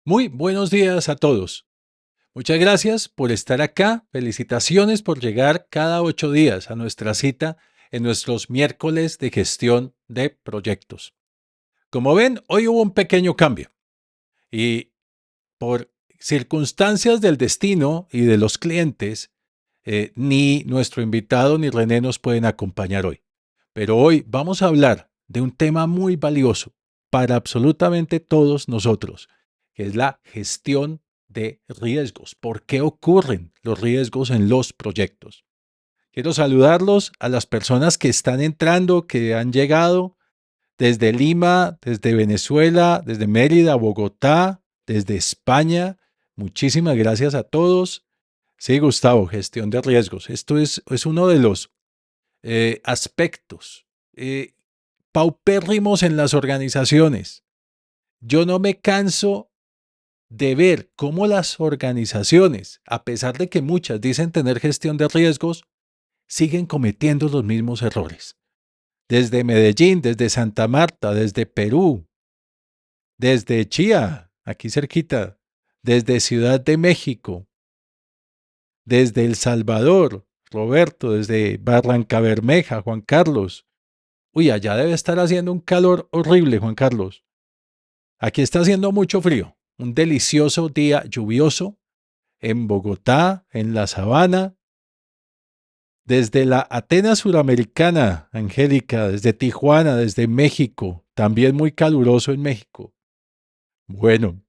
Muy buenos días a todos. Muchas gracias por estar acá. Felicitaciones por llegar cada 8 días a nuestra cita en nuestros miércoles de gestión de proyectos. Como ven, hoy hubo un pequeño cambio y por circunstancias del destino y de los clientes, ni nuestro invitado ni René nos pueden acompañar hoy. Pero hoy vamos a hablar de un tema muy valioso para absolutamente todos nosotros, que es la gestión de riesgos. ¿Por qué ocurren los riesgos en los proyectos? Quiero saludarlos a las personas que están entrando, que han llegado desde Lima, desde Venezuela, desde Mérida, Bogotá, desde España. Muchísimas gracias a todos. Sí, Gustavo, gestión de riesgos. Esto es uno de los aspectos eh, paupérrimos en las organizaciones. Yo no me canso de ver cómo las organizaciones, a pesar de que muchas dicen tener gestión de riesgos, siguen cometiendo los mismos errores. Desde Medellín, desde Santa Marta, desde Perú, desde Chía, aquí cerquita, desde Ciudad de México, desde El Salvador, Roberto, desde Barranca Bermeja, Juan Carlos. Uy, allá debe estar haciendo un calor horrible, Juan Carlos. Aquí está haciendo mucho frío. Un delicioso día lluvioso en Bogotá, en la Sabana, desde la Atenas suramericana, Angélica, desde Tijuana, desde México, también muy caluroso en México. Bueno,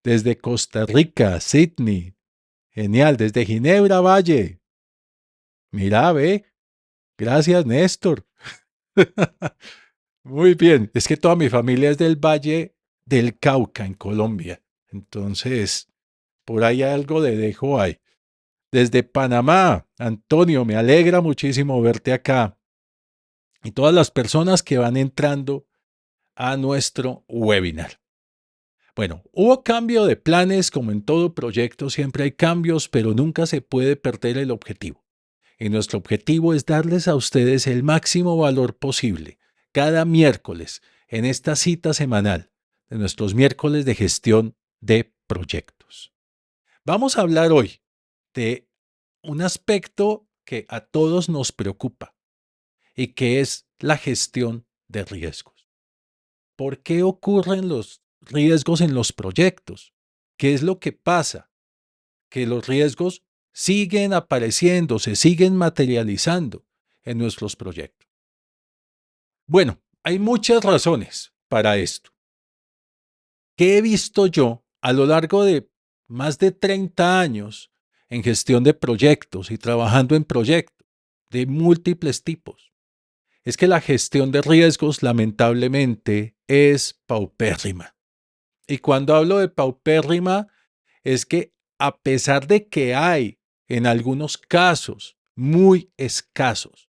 desde Costa Rica, Sydney, genial, desde Ginebra, Valle. Mira, ve, gracias, Néstor. Muy bien, es que toda mi familia es del Valle del Cauca, en Colombia. Entonces, por ahí algo de dejo hay. Desde Panamá, Antonio, me alegra muchísimo verte acá. Y todas las personas que van entrando a nuestro webinar. Bueno, hubo cambio de planes, como en todo proyecto siempre hay cambios, pero nunca se puede perder el objetivo. Y nuestro objetivo es darles a ustedes el máximo valor posible cada miércoles en esta cita semanal de nuestros miércoles de gestión de proyectos. Vamos a hablar hoy de un aspecto que a todos nos preocupa y que es la gestión de riesgos. ¿Por qué ocurren los riesgos en los proyectos? ¿Qué es lo que pasa? Que los riesgos siguen apareciendo, se siguen materializando en nuestros proyectos. Bueno, hay muchas razones para esto. ¿Qué he visto yo a lo largo de más de 30 años en gestión de proyectos y trabajando en proyectos de múltiples tipos? Es que la gestión de riesgos lamentablemente es paupérrima. Y cuando hablo de paupérrima es que a pesar de que hay en algunos casos muy escasos,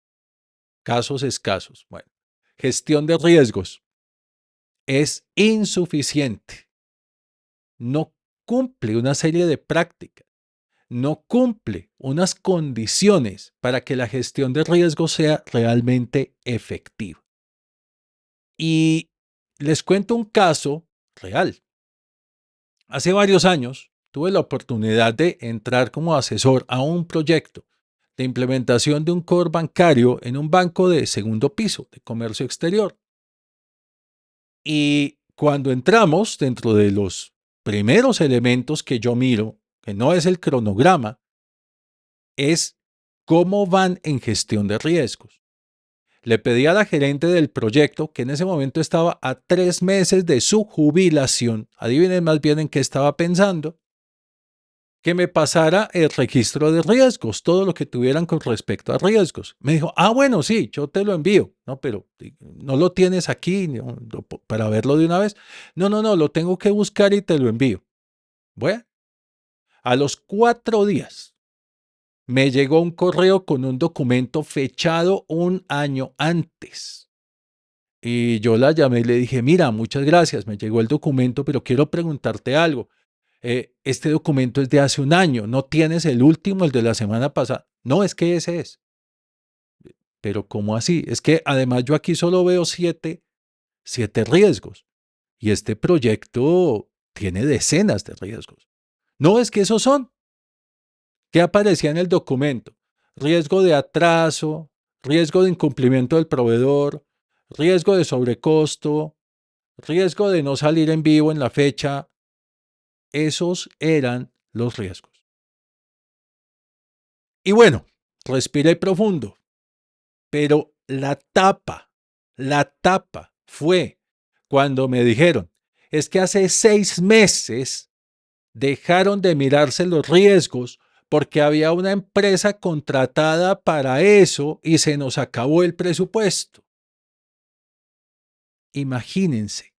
casos escasos, bueno, gestión de riesgos es insuficiente, no cumple una serie de prácticas, no cumple unas condiciones para que la gestión de riesgos sea realmente efectiva. Y les cuento un caso real. Hace varios años tuve la oportunidad de entrar como asesor a un proyecto de implementación de un core bancario en un banco de segundo piso de comercio exterior. Y cuando entramos, dentro de los primeros elementos que yo miro, que no es el cronograma, es cómo van en gestión de riesgos. Le pedí a la gerente del proyecto, que en ese momento estaba a 3 meses de su jubilación, adivinen más bien en qué estaba pensando, que me pasara el registro de riesgos, todo lo que tuvieran con respecto a riesgos. Me dijo, bueno, sí, yo te lo envío, no, pero no lo tienes aquí para verlo de una vez. No, no, no, lo tengo que buscar y te lo envío. Bueno, a los 4 días me llegó un correo con un documento fechado un año antes. Y yo la llamé y le dije, mira, muchas gracias, me llegó el documento, pero quiero preguntarte algo. Este documento es de hace un año, no tienes el último, el de la semana pasada. No, es que ese es. Pero ¿cómo así? Es que además yo aquí solo veo siete riesgos. Y este proyecto tiene decenas de riesgos. ¿No es que esos son? ¿Qué aparecía en el documento? Riesgo de atraso, riesgo de incumplimiento del proveedor, riesgo de sobrecosto, riesgo de no salir en vivo en la fecha. Esos eran los riesgos. Y bueno, respiré profundo, pero la tapa fue cuando me dijeron, es que hace 6 meses dejaron de mirarse los riesgos porque había una empresa contratada para eso y se nos acabó el presupuesto. Imagínense.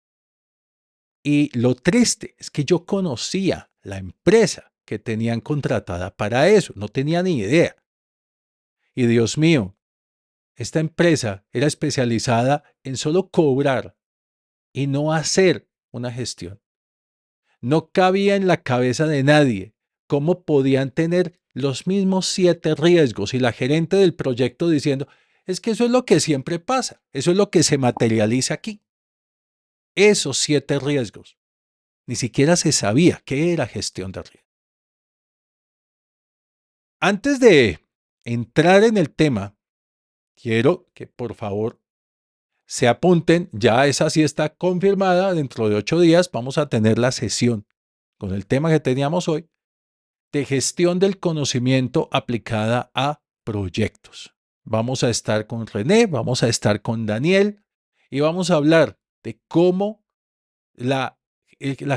Y lo triste es que yo conocía la empresa que tenían contratada para eso, no tenía ni idea. Y Dios mío, esta empresa era especializada en solo cobrar y no hacer una gestión. No cabía en la cabeza de nadie cómo podían tener los mismos 7 riesgos y la gerente del proyecto diciendo, es que eso es lo que siempre pasa, eso es lo que se materializa aquí. Esos 7 riesgos. Ni siquiera se sabía qué era gestión de riesgo. Antes de entrar en el tema, quiero que por favor se apunten, ya esa sí está confirmada, dentro de 8 días vamos a tener la sesión con el tema que teníamos hoy, de gestión del conocimiento aplicada a proyectos. Vamos a estar con René, vamos a estar con Daniel y vamos a hablar de cómo la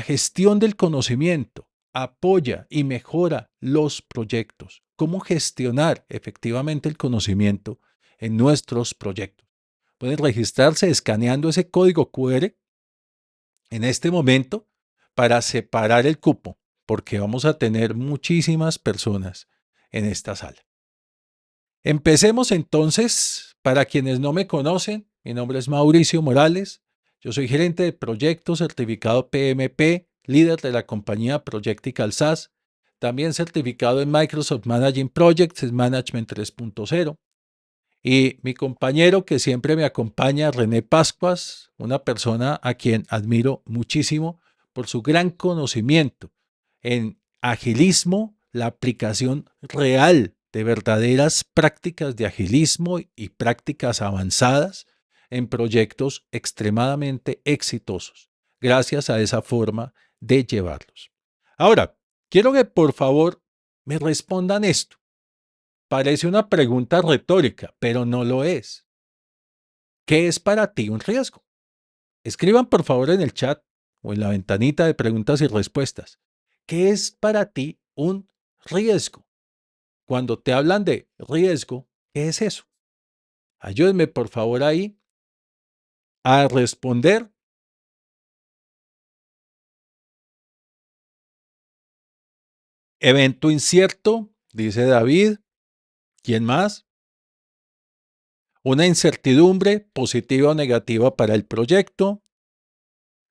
gestión del conocimiento apoya y mejora los proyectos, cómo gestionar efectivamente el conocimiento en nuestros proyectos. Pueden registrarse escaneando ese código QR en este momento para separar el cupo, porque vamos a tener muchísimas personas en esta sala. Empecemos entonces, para quienes no me conocen, mi nombre es Mauricio Morales, yo soy gerente de proyectos certificado PMP, líder de la compañía Projectical SaaS, también certificado en Microsoft Managing Projects, Management 3.0. Y mi compañero que siempre me acompaña, René Pascuas, una persona a quien admiro muchísimo por su gran conocimiento en agilismo, la aplicación real de verdaderas prácticas de agilismo y prácticas avanzadas en proyectos extremadamente exitosos, gracias a esa forma de llevarlos. Ahora, quiero que por favor me respondan esto. Parece una pregunta retórica, pero no lo es. ¿Qué es para ti un riesgo? Escriban por favor en el chat o en la ventanita de preguntas y respuestas. ¿Qué es para ti un riesgo? Cuando te hablan de riesgo, ¿qué es eso? Ayúdenme por favor ahí a responder. Evento incierto, dice David. ¿Quién más? Una incertidumbre positiva o negativa para el proyecto.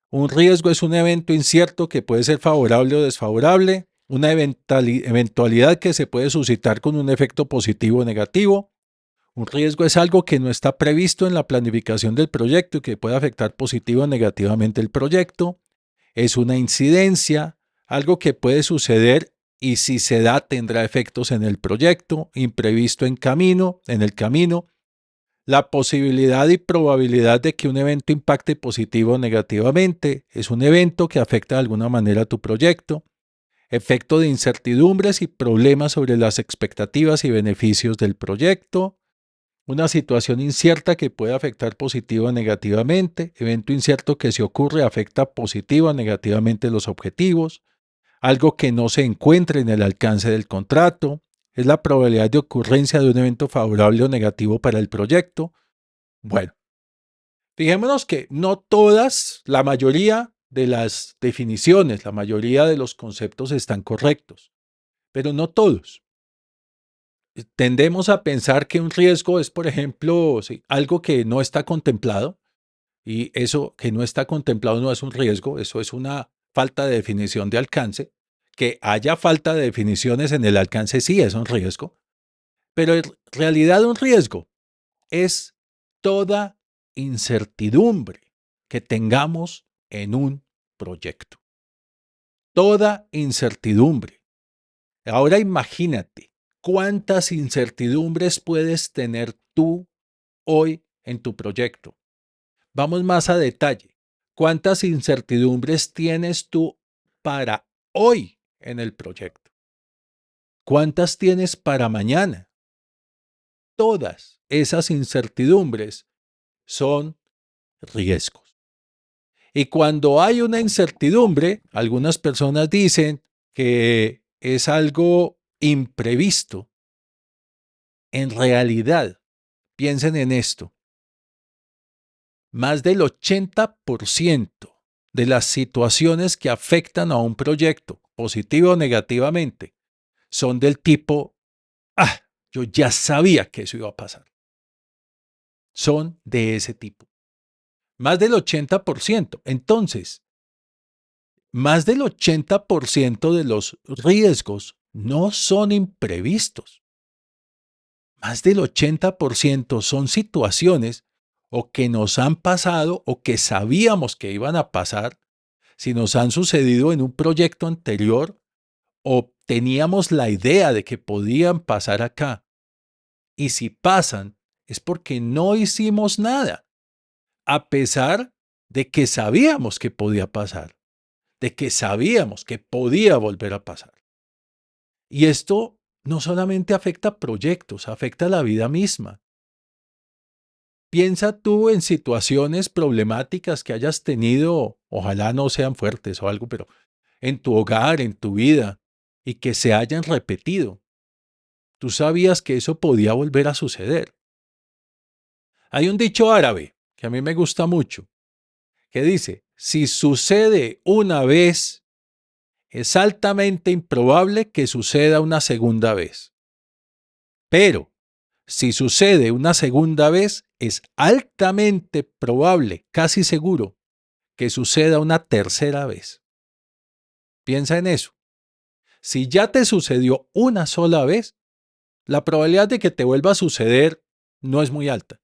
Un riesgo es un evento incierto que puede ser favorable o desfavorable, una eventualidad que se puede suscitar con un efecto positivo o negativo. Un riesgo es algo que no está previsto en la planificación del proyecto y que puede afectar positivo o negativamente el proyecto. Es una incidencia, algo que puede suceder y si se da tendrá efectos en el proyecto, imprevisto en el camino. La posibilidad y probabilidad de que un evento impacte positivo o negativamente es un evento que afecta de alguna manera a tu proyecto. Efecto de incertidumbres y problemas sobre las expectativas y beneficios del proyecto. Una situación incierta que puede afectar positivo o negativamente. Evento incierto que si ocurre afecta positivo o negativamente los objetivos. Algo que no se encuentre en el alcance del contrato. Es la probabilidad de ocurrencia de un evento favorable o negativo para el proyecto. Bueno, fijémonos que no todas, la mayoría de las definiciones, la mayoría de los conceptos están correctos, pero no todos. Tendemos a pensar que un riesgo es, por ejemplo, sí, algo que no está contemplado y eso que no está contemplado no es un riesgo, eso es una falta de definición de alcance. Que haya falta de definiciones en el alcance sí es un riesgo, pero en realidad un riesgo es toda incertidumbre que tengamos en un proyecto. toda incertidumbre. Ahora imagínate cuántas incertidumbres puedes tener tú hoy en tu proyecto. Vamos más a detalle. ¿Cuántas incertidumbres tienes tú para hoy en el proyecto? ¿Cuántas tienes para mañana? Todas esas incertidumbres son riesgos. Y cuando hay una incertidumbre, algunas personas dicen que es algo imprevisto. En realidad, piensen en esto. Más del 80% de las situaciones que afectan a un proyecto, positivo o negativamente, son del tipo, yo ya sabía que eso iba a pasar. Son de ese tipo. Más del 80%. Entonces, más del 80% de los riesgos no son imprevistos. Más del 80% son situaciones o que nos han pasado o que sabíamos que iban a pasar, si nos han sucedido en un proyecto anterior o teníamos la idea de que podían pasar acá. Y si pasan, es porque no hicimos nada, a pesar de que sabíamos que podía pasar, de que sabíamos que podía volver a pasar. Y esto no solamente afecta proyectos, afecta la vida misma. Piensa tú en situaciones problemáticas que hayas tenido, ojalá no sean fuertes o algo, pero en tu hogar, en tu vida, y que se hayan repetido. Tú sabías que eso podía volver a suceder. Hay un dicho árabe que a mí me gusta mucho, que dice, si sucede una vez, es altamente improbable que suceda una segunda vez. Pero si sucede una segunda vez, es altamente probable, casi seguro, que suceda una tercera vez. Piensa en eso. Si ya te sucedió una sola vez, la probabilidad de que te vuelva a suceder no es muy alta.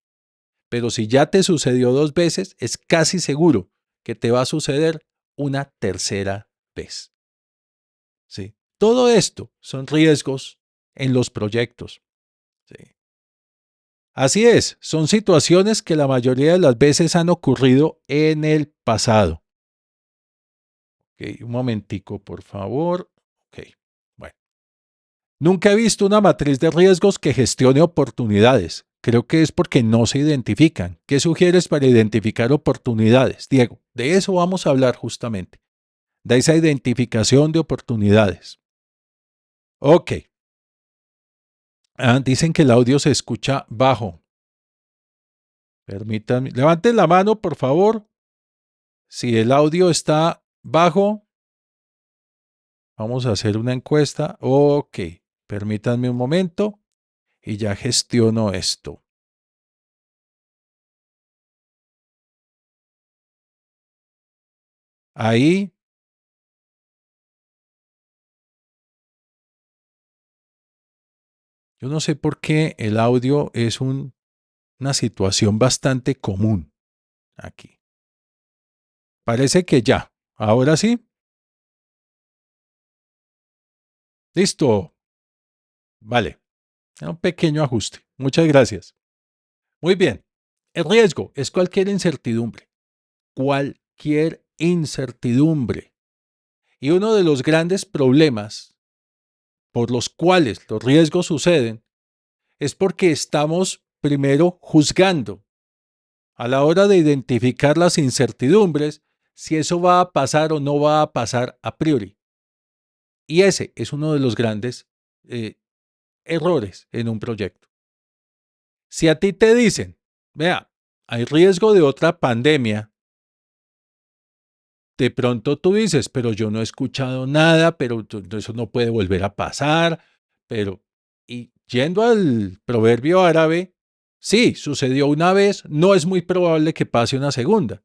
Pero si ya te sucedió dos veces, es casi seguro que te va a suceder una tercera vez. ¿Sí? Todo esto son riesgos en los proyectos. ¿Sí? Así es, son situaciones que la mayoría de las veces han ocurrido en el pasado. Ok, un momentico, por favor. Ok, bueno. Nunca he visto una matriz de riesgos que gestione oportunidades. Creo que es porque no se identifican. ¿Qué sugieres para identificar oportunidades, Diego? De eso vamos a hablar justamente, de esa identificación de oportunidades. Ok. Dicen que el audio se escucha bajo. Permítanme. Levanten la mano, por favor. Si el audio está bajo, vamos a hacer una encuesta. Ok. Permítanme un momento y ya gestiono esto. Ahí. Yo no sé por qué el audio es una situación bastante común aquí. Parece que ya. Ahora sí. Listo. Vale. Un pequeño ajuste. Muchas gracias. Muy bien. El riesgo es cualquier incertidumbre. Cualquier incertidumbre. Y uno de los grandes problemas por los cuales los riesgos suceden es porque estamos primero juzgando a la hora de identificar las incertidumbres si eso va a pasar o no va a pasar a priori. Y ese es uno de los grandes errores en un proyecto. Si a ti te dicen, vea, hay riesgo de otra pandemia, de pronto tú dices, pero yo no he escuchado nada, pero eso no puede volver a pasar, pero, y yendo al proverbio árabe, sí, sucedió una vez, no es muy probable que pase una segunda.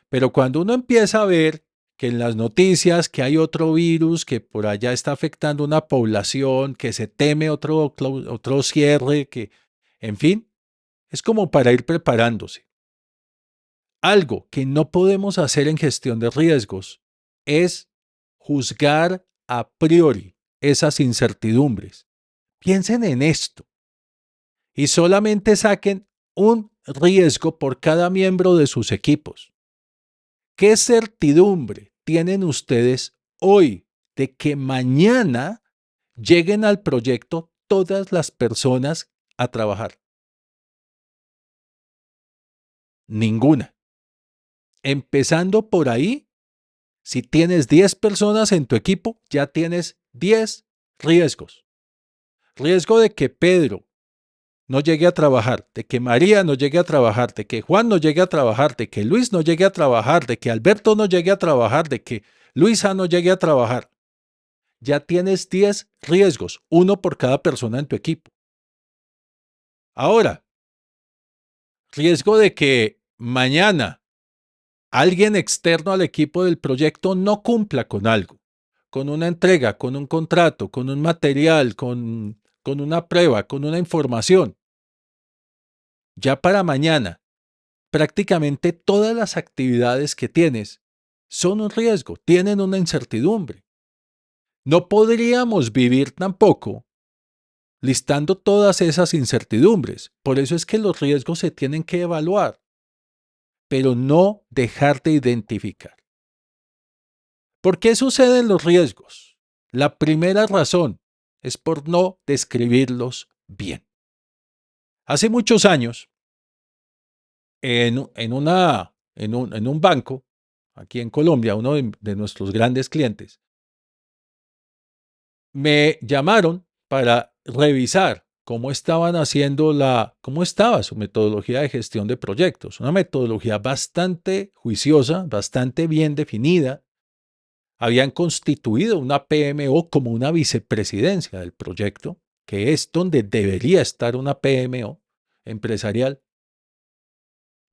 Pero cuando uno empieza a ver que en las noticias que hay otro virus que por allá está afectando una población, que se teme otro cierre, que, en fin, es como para ir preparándose. Algo que no podemos hacer en gestión de riesgos es juzgar a priori esas incertidumbres. Piensen en esto y solamente saquen un riesgo por cada miembro de sus equipos. ¿Qué certidumbre tienen ustedes hoy de que mañana lleguen al proyecto todas las personas a trabajar? Ninguna. Empezando por ahí, si tienes 10 personas en tu equipo, ya tienes 10 riesgos. Riesgo de que Pedro no llegue a trabajar, de que María no llegue a trabajar, de que Juan no llegue a trabajar, de que Luis no llegue a trabajar, de que Alberto no llegue a trabajar, de que Luisa no llegue a trabajar. Ya tienes 10 riesgos, uno por cada persona en tu equipo. Ahora, riesgo de que mañana alguien externo al equipo del proyecto no cumpla con algo, con una entrega, con un contrato, con un material, con una prueba, con una información. Ya para mañana, prácticamente todas las actividades que tienes son un riesgo, tienen una incertidumbre. No podríamos vivir tampoco listando todas esas incertidumbres. Por eso es que los riesgos se tienen que evaluar, pero no dejar de identificar. ¿Por qué suceden los riesgos? La primera razón es por no describirlos bien. Hace muchos años, en un banco, aquí en Colombia, uno de nuestros grandes clientes, me llamaron para revisar cómo cómo estaba su metodología de gestión de proyectos. Una metodología bastante juiciosa, bastante bien definida. Habían constituido una PMO como una vicepresidencia del proyecto, que es donde debería estar una PMO empresarial.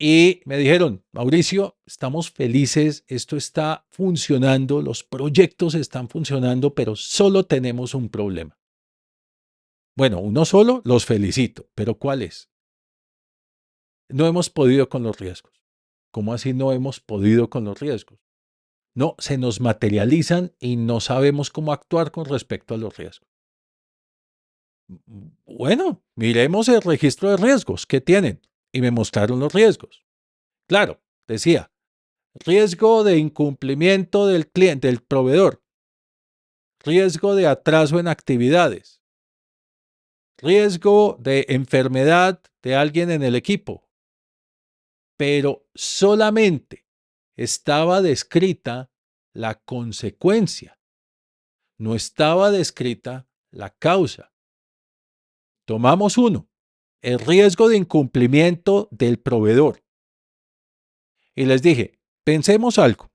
Y me dijeron, Mauricio, estamos felices, esto está funcionando, los proyectos están funcionando, pero solo tenemos un problema. Bueno, uno solo, los felicito, pero ¿cuál es? No hemos podido con los riesgos. ¿Cómo así no hemos podido con los riesgos? No, se nos materializan y no sabemos cómo actuar con respecto a los riesgos. Bueno, miremos el registro de riesgos. ¿Qué tienen? Y me mostraron los riesgos. Claro, decía, riesgo de incumplimiento del cliente, del proveedor, riesgo de atraso en actividades, riesgo de enfermedad de alguien en el equipo, pero solamente estaba descrita la consecuencia, no estaba descrita la causa. Tomamos uno, el riesgo de incumplimiento del proveedor. Y les dije, pensemos algo.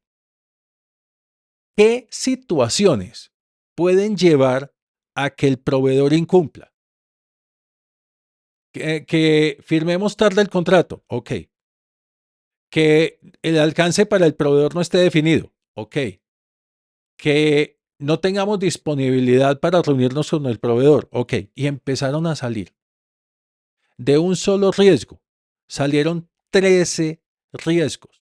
¿Qué situaciones pueden llevar a que el proveedor incumpla? Que firmemos tarde el contrato, ok. Que el alcance para el proveedor no esté definido, ok. Que no tengamos disponibilidad para reunirnos con el proveedor, ok. Y empezaron a salir. De un solo riesgo, salieron 13 riesgos.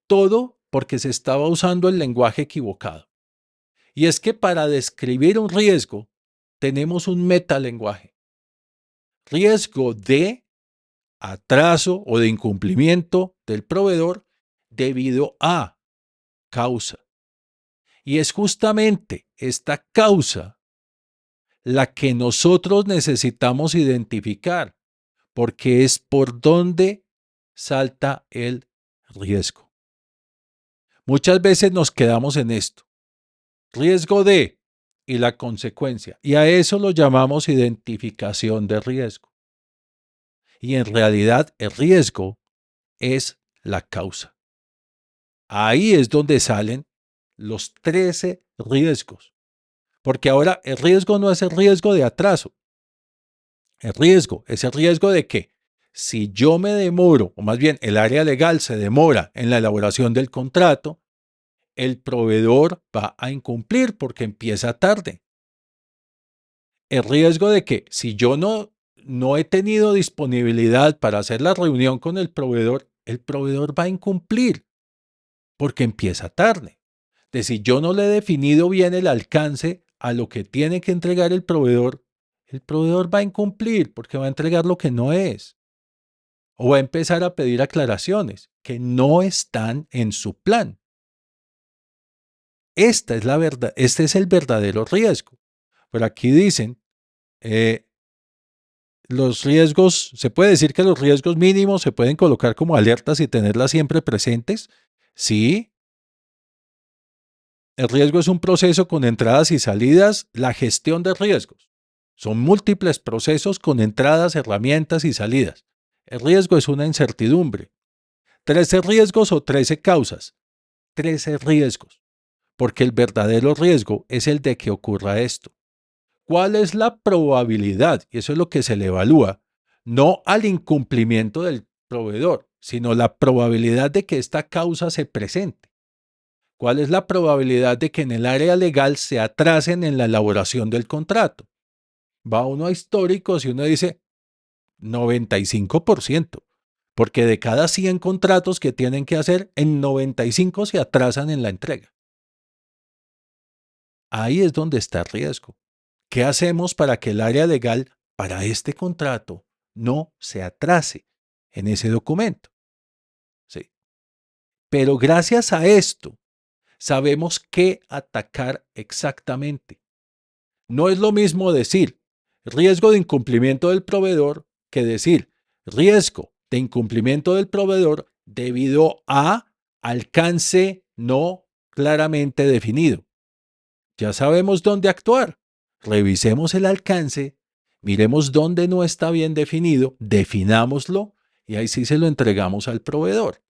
Todo porque se estaba usando el lenguaje equivocado. Y es que para describir un riesgo, tenemos un metalenguaje. Riesgo de atraso o de incumplimiento del proveedor debido a causa. Y es justamente esta causa la que nosotros necesitamos identificar, porque es por donde salta el riesgo. Muchas veces nos quedamos en esto. Riesgo de y la consecuencia. Y a eso lo llamamos identificación de riesgo. Y en realidad el riesgo es la causa. Ahí es donde salen los 13 riesgos. Porque ahora el riesgo no es el riesgo de atraso. El riesgo es el riesgo de que si yo me demoro, o más bien el área legal se demora en la elaboración del contrato, el proveedor va a incumplir porque empieza tarde. El riesgo de que si yo no he tenido disponibilidad para hacer la reunión con el proveedor va a incumplir porque empieza tarde. de si yo no le he definido bien el alcance a lo que tiene que entregar el proveedor va a incumplir porque va a entregar lo que no es. O va a empezar a pedir aclaraciones que no están en su plan. Esta es la verdad, este es el verdadero riesgo. Por aquí dicen, los riesgos, se puede decir que los riesgos mínimos se pueden colocar como alertas y tenerlas siempre presentes. Sí, el riesgo es un proceso con entradas y salidas, la gestión de riesgos. Son múltiples procesos con entradas, herramientas y salidas. El riesgo es una incertidumbre. 13 riesgos o 13 causas. 13 riesgos. Porque el verdadero riesgo es el de que ocurra esto. ¿Cuál es la probabilidad? Y eso es lo que se le evalúa. No al incumplimiento del proveedor, sino la probabilidad de que esta causa se presente. ¿Cuál es la probabilidad de que en el área legal se atrasen en la elaboración del contrato? Va uno a históricos y uno dice 95%, porque de cada 100 contratos que tienen que hacer, en 95 se atrasan en la entrega. Ahí es donde está el riesgo. ¿Qué hacemos para que el área legal para este contrato no se atrase en ese documento? Sí. Pero gracias a esto, sabemos qué atacar exactamente. No es lo mismo decir riesgo de incumplimiento del proveedor que decir riesgo de incumplimiento del proveedor debido a alcance no claramente definido. Ya sabemos dónde actuar. Revisemos el alcance, miremos dónde no está bien definido, definámoslo y ahí sí se lo entregamos al proveedor.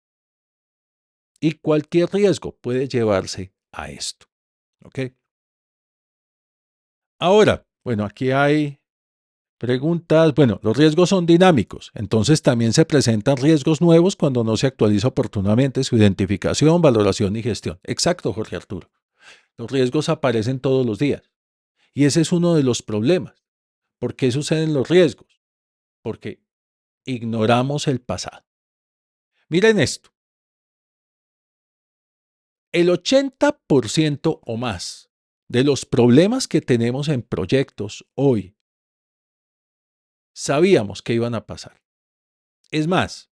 Y cualquier riesgo puede llevarse a esto. ¿Ok? Ahora, bueno, aquí hay preguntas. Bueno, los riesgos son dinámicos, entonces también se presentan riesgos nuevos cuando no se actualiza oportunamente su identificación, valoración y gestión. Exacto, Jorge Arturo. Los riesgos aparecen todos los días y ese es uno de los problemas. ¿Por qué suceden los riesgos? Porque ignoramos el pasado. Miren esto, el 80% o más de los problemas que tenemos en proyectos hoy sabíamos que iban a pasar. Es más,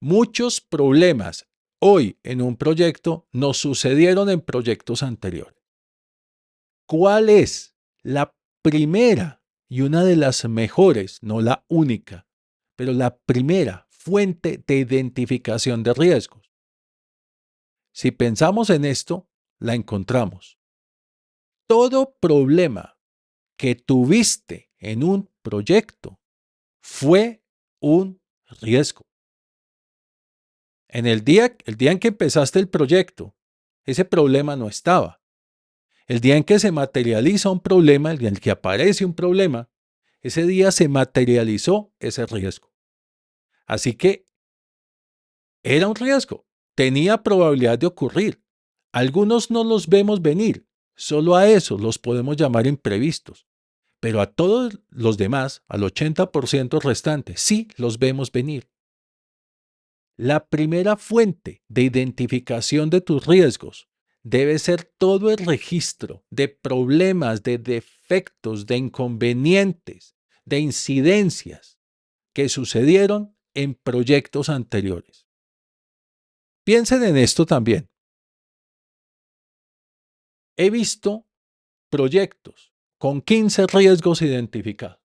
muchos problemas hoy en un proyecto nos sucedieron en proyectos anteriores. ¿Cuál es la primera y una de las mejores, no la única, pero la primera fuente de identificación de riesgos? Si pensamos en esto, la encontramos. Todo problema que tuviste en un proyecto fue un riesgo. En el día en que empezaste el proyecto, ese problema no estaba. El día en que se materializa un problema, el día en que aparece un problema, ese día se materializó ese riesgo. Así que era un riesgo, tenía probabilidad de ocurrir. Algunos no los vemos venir, solo a esos los podemos llamar imprevistos, pero a todos los demás, al 80% restante, sí los vemos venir. La primera fuente de identificación de tus riesgos debe ser todo el registro de problemas, de defectos, de inconvenientes, de incidencias que sucedieron en proyectos anteriores. Piensen en esto también. He visto proyectos con 15 riesgos identificados,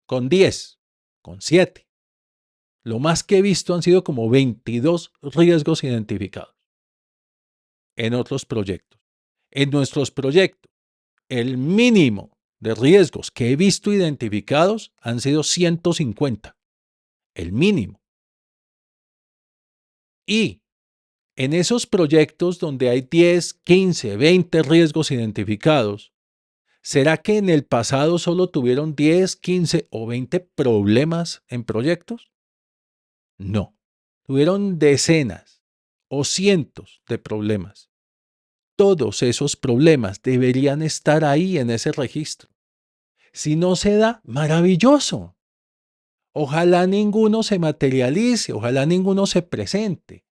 con 10, con 7. Lo más que he visto han sido como 22 riesgos identificados en otros proyectos. En nuestros proyectos, el mínimo de riesgos que he visto identificados han sido 150. El mínimo. Y en esos proyectos donde hay 10, 15, 20 riesgos identificados, ¿será que en el pasado solo tuvieron 10, 15 o 20 problemas en proyectos? No. Tuvieron decenas o cientos de problemas. Todos esos problemas deberían estar ahí en ese registro. Si no se da, maravilloso. Ojalá ninguno se materialice, ojalá ninguno se presente.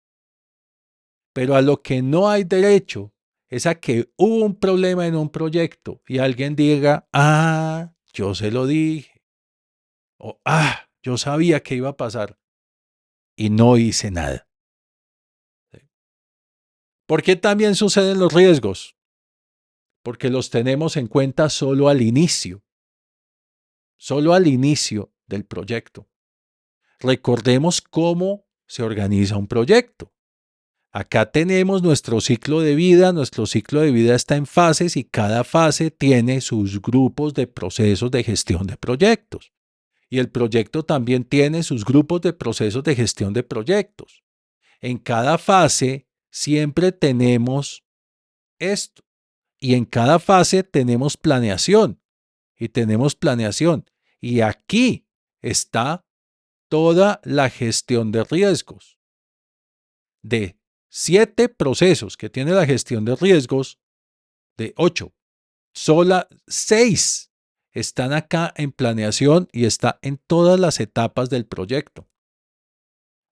Pero a lo que no hay derecho es a que hubo un problema en un proyecto y alguien diga, ah, yo se lo dije, o ah, yo sabía que iba a pasar y no hice nada. ¿Por qué también suceden los riesgos? Porque los tenemos en cuenta solo al inicio del proyecto. Recordemos cómo se organiza un proyecto. Acá tenemos nuestro ciclo de vida está en fases y cada fase tiene sus grupos de procesos de gestión de proyectos. Y el proyecto también tiene sus grupos de procesos de gestión de proyectos. En cada fase siempre tenemos esto. Y en cada fase tenemos planeación. Y aquí está toda la gestión de riesgos. De 7 procesos que tiene la gestión de riesgos, de 8, solo 6 están acá en planeación y está en todas las etapas del proyecto.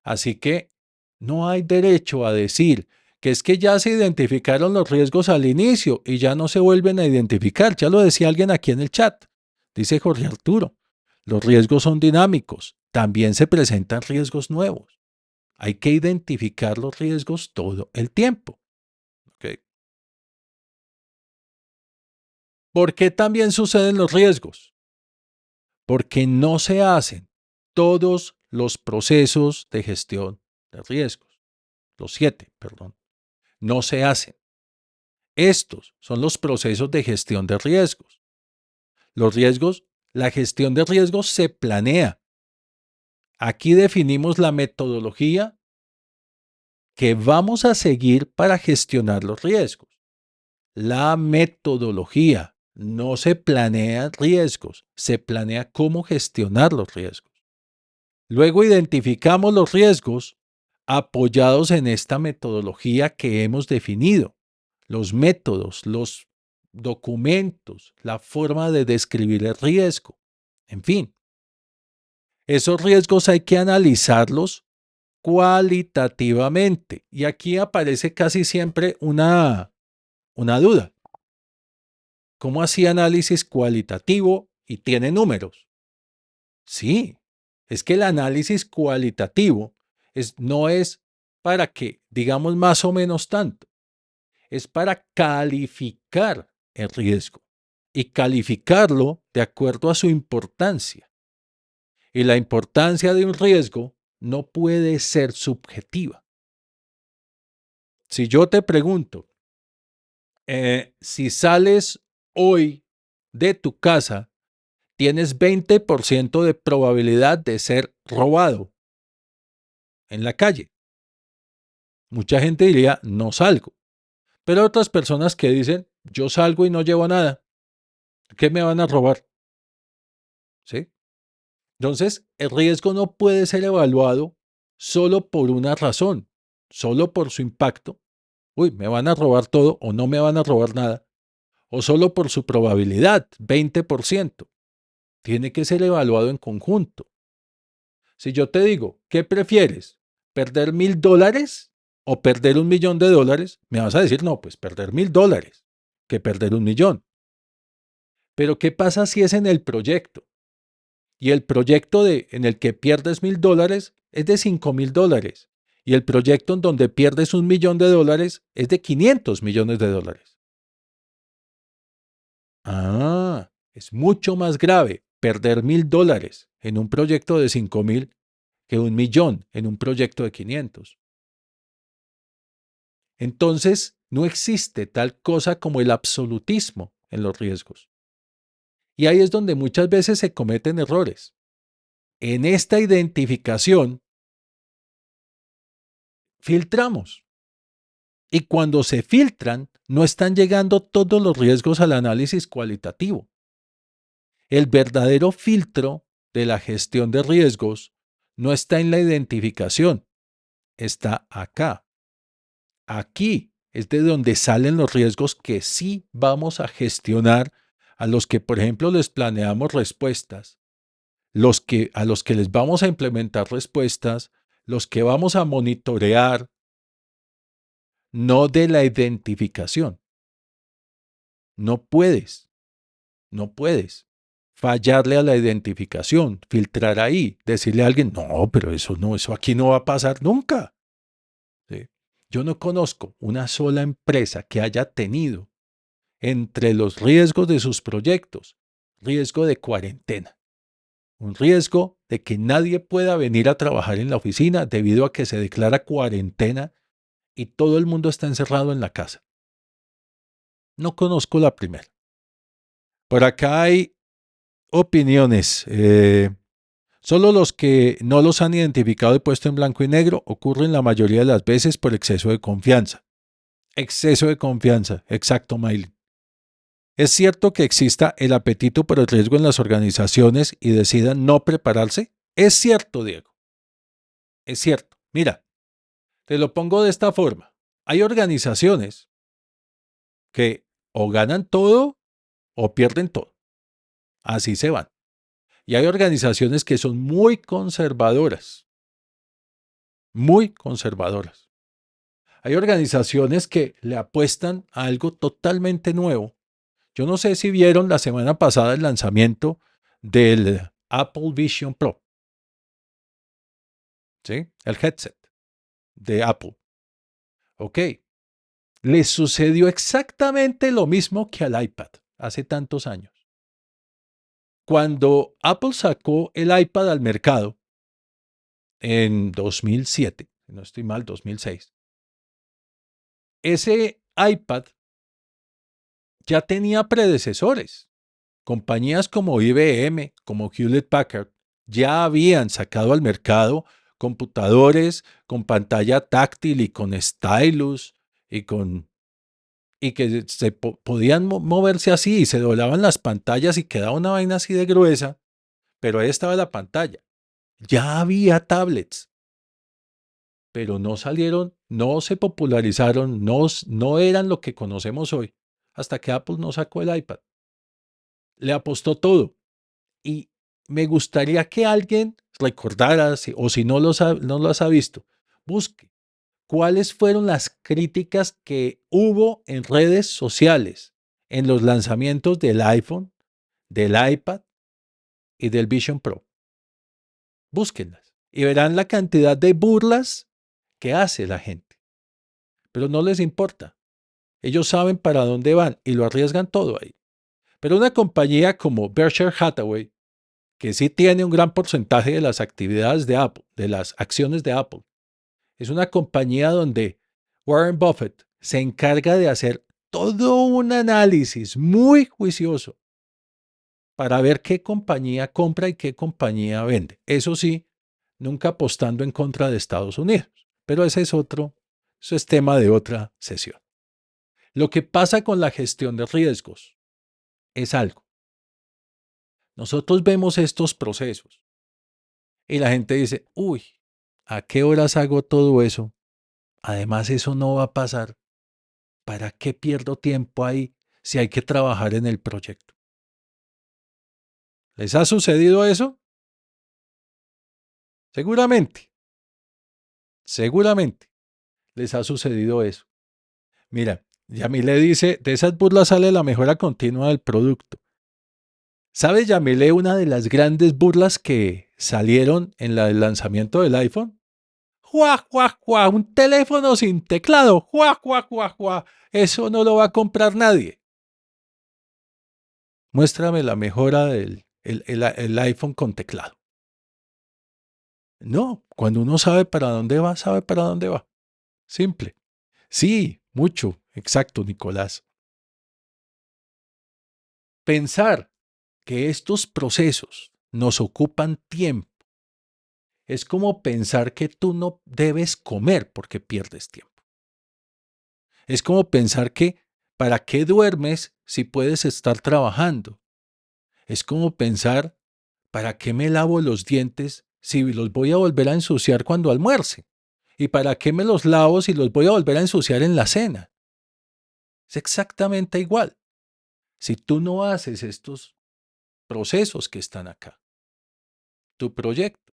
Así que no hay derecho a decir que es que ya se identificaron los riesgos al inicio y ya no se vuelven a identificar. Ya lo decía alguien aquí en el chat. Dice Jorge Arturo, los riesgos son dinámicos. También se presentan riesgos nuevos. Hay que identificar los riesgos todo el tiempo. ¿Okay? ¿Por qué también suceden los riesgos? Porque no se hacen todos los procesos de gestión de riesgos. Los 7, perdón. No se hacen. Estos son los procesos de gestión de riesgos. Los riesgos, la gestión de riesgos se planea. Aquí definimos la metodología que vamos a seguir para gestionar los riesgos. La metodología. No se planea riesgos, se planea cómo gestionar los riesgos. Luego identificamos los riesgos apoyados en esta metodología que hemos definido. Los métodos, los documentos, la forma de describir el riesgo. En fin, esos riesgos hay que analizarlos cualitativamente. Y aquí aparece casi siempre una duda. ¿Cómo así análisis cualitativo y tiene números? Sí, es que el análisis cualitativo no es para que digamos más o menos tanto, es para calificar el riesgo y calificarlo de acuerdo a su importancia. Y la importancia de un riesgo no puede ser subjetiva. Si yo te pregunto, si sales hoy de tu casa, tienes 20% de probabilidad de ser robado en la calle. Mucha gente diría, no salgo. Pero otras personas que dicen, yo salgo y no llevo nada. ¿Qué me van a robar? ¿Sí? Entonces, el riesgo no puede ser evaluado solo por una razón, solo por su impacto. Uy, me van a robar todo o no me van a robar nada. O solo por su probabilidad, 20%. Tiene que ser evaluado en conjunto. Si yo te digo, ¿qué prefieres? ¿Perder $1,000 o perder $1,000,000? Me vas a decir, no, pues perder $1,000 que perder 1,000,000. Pero ¿qué pasa si es en el proyecto? Y el proyecto en el que pierdes $1,000 es de $5,000. Y el proyecto en donde pierdes $1,000,000 es de $500,000,000. Ah, es mucho más grave perder $1,000 en un proyecto de 5,000 que 1,000,000 en un proyecto de 500. Entonces, no existe tal cosa como el absolutismo en los riesgos. Y ahí es donde muchas veces se cometen errores. En esta identificación, filtramos. Y cuando se filtran, no están llegando todos los riesgos al análisis cualitativo. El verdadero filtro de la gestión de riesgos no está en la identificación, está acá. Aquí es de donde salen los riesgos que sí vamos a gestionar, a los que, por ejemplo, les planeamos respuestas, a los que les vamos a implementar respuestas, los que vamos a monitorear, no de la identificación. No puedes, no puedes fallarle a la identificación, filtrar ahí, decirle a alguien, no, pero eso no, eso aquí no va a pasar nunca. ¿Sí? Yo no conozco una sola empresa que haya tenido entre los riesgos de sus proyectos, riesgo de cuarentena, un riesgo de que nadie pueda venir a trabajar en la oficina debido a que se declara cuarentena y todo el mundo está encerrado en la casa. No conozco la primera. Por acá hay opiniones. Solo los que no los han identificado y puesto en blanco y negro ocurren la mayoría de las veces por exceso de confianza. Exceso de confianza, exacto, Miley. ¿Es cierto que exista el apetito por el riesgo en las organizaciones y decidan no prepararse? Es cierto, Diego. Es cierto. Mira, te lo pongo de esta forma. Hay organizaciones que o ganan todo o pierden todo. Así se van. Y hay organizaciones que son muy conservadoras. Muy conservadoras. Hay organizaciones que le apuestan a algo totalmente nuevo. Yo no sé si vieron la semana pasada el lanzamiento del Apple Vision Pro, ¿sí? El headset de Apple. Ok, le sucedió exactamente lo mismo que al iPad hace tantos años. Cuando Apple sacó el iPad al mercado en 2007, si no estoy mal, 2006, ese iPad ya tenía predecesores. Compañías como IBM, como Hewlett Packard, ya habían sacado al mercado computadores con pantalla táctil y con stylus y que se podían moverse así y se doblaban las pantallas y quedaba una vaina así de gruesa, pero ahí estaba la pantalla. Ya había tablets, pero no salieron, no se popularizaron, no eran lo que conocemos hoy, hasta que Apple no sacó el iPad. Le apostó todo. Y me gustaría que alguien recordara, o si no, no los ha visto, busque cuáles fueron las críticas que hubo en redes sociales en los lanzamientos del iPhone, del iPad y del Vision Pro. Búsquenlas y verán la cantidad de burlas que hace la gente. Pero no les importa. Ellos saben para dónde van y lo arriesgan todo ahí. Pero una compañía como Berkshire Hathaway, que sí tiene un gran porcentaje de las actividades de Apple, de las acciones de Apple, es una compañía donde Warren Buffett se encarga de hacer todo un análisis muy juicioso para ver qué compañía compra y qué compañía vende. Eso sí, nunca apostando en contra de Estados Unidos. Pero ese es otro, eso es tema de otra sesión. Lo que pasa con la gestión de riesgos es algo. Nosotros vemos estos procesos y la gente dice, uy, ¿a qué horas hago todo eso? Además, eso no va a pasar. ¿Para qué pierdo tiempo ahí si hay que trabajar en el proyecto? ¿Les ha sucedido eso? Seguramente, seguramente les ha sucedido eso. Mira, Yamile dice, de esas burlas sale la mejora continua del producto. ¿Sabes, Yamile, una de las grandes burlas que salieron en el lanzamiento del iPhone? ¡Juá, juá, juá! Un teléfono sin teclado. ¡Juá, juá, juá, juá! Eso no lo va a comprar nadie. Muéstrame la mejora del el iPhone con teclado. No, cuando uno sabe para dónde va, sabe para dónde va. Simple. Sí, mucho. Exacto, Nicolás. Pensar que estos procesos nos ocupan tiempo es como pensar que tú no debes comer porque pierdes tiempo. Es como pensar que ¿para qué duermes si puedes estar trabajando? Es como pensar ¿para qué me lavo los dientes si los voy a volver a ensuciar cuando almuerce? ¿Y para qué me los lavo si los voy a volver a ensuciar en la cena? Es exactamente igual. Si tú no haces estos procesos que están acá, tu proyecto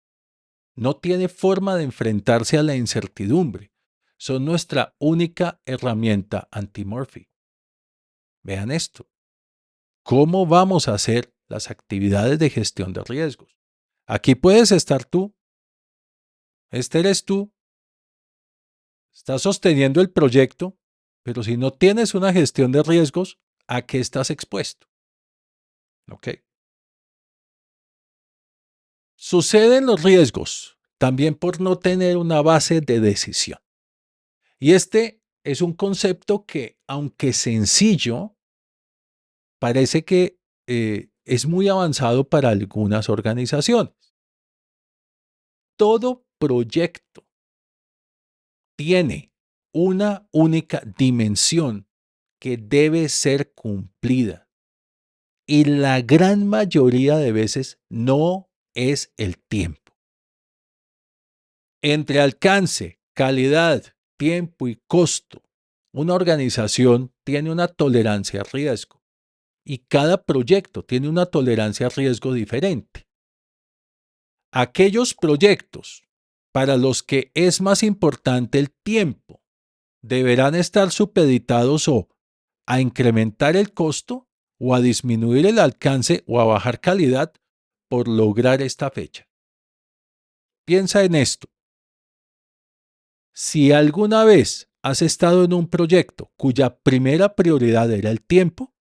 no tiene forma de enfrentarse a la incertidumbre. son nuestra única herramienta anti-Murphy. Vean esto. ¿Cómo vamos a hacer las actividades de gestión de riesgos? Aquí puedes estar tú. Este eres tú. Estás sosteniendo el proyecto, pero si no tienes una gestión de riesgos, ¿a qué estás expuesto? ¿Ok? Suceden los riesgos también por no tener una base de decisión. Y este es un concepto que, aunque sencillo, parece que es muy avanzado para algunas organizaciones. Todo proyecto tiene una única dimensión que debe ser cumplida. Y la gran mayoría de veces no es el tiempo. Entre alcance, calidad, tiempo y costo, una organización tiene una tolerancia a riesgo y cada proyecto tiene una tolerancia a riesgo diferente. Aquellos proyectos para los que es más importante el tiempo deberán estar supeditados o a incrementar el costo o a disminuir el alcance o a bajar calidad por lograr esta fecha. Piensa en esto. Si alguna vez has estado en un proyecto cuya primera prioridad era el tiempo,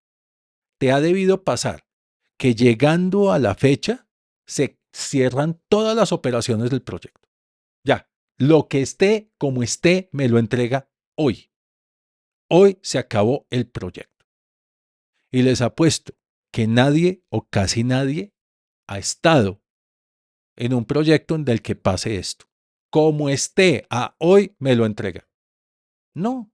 te ha debido pasar que llegando a la fecha se cierran todas las operaciones del proyecto. Ya, lo que esté como esté me lo entrega hoy. Hoy se acabó el proyecto. Y les apuesto que nadie o casi nadie ha estado en un proyecto en el que pase esto. Como esté a hoy me lo entrega. No,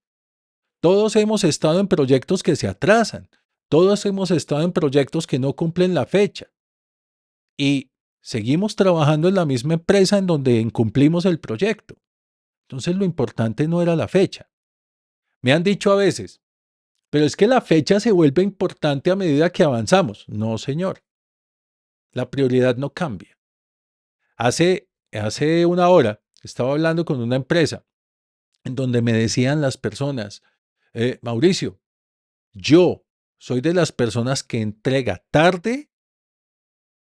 todos hemos estado en proyectos que se atrasan. Todos hemos estado en proyectos que no cumplen la fecha. Y seguimos trabajando en la misma empresa en donde incumplimos el proyecto. Entonces lo importante no era la fecha. Me han dicho a veces, pero es que la fecha se vuelve importante a medida que avanzamos. No, señor. La prioridad no cambia. Hace una hora estaba hablando con una empresa en donde me decían las personas, Mauricio, yo soy de las personas que entrega tarde,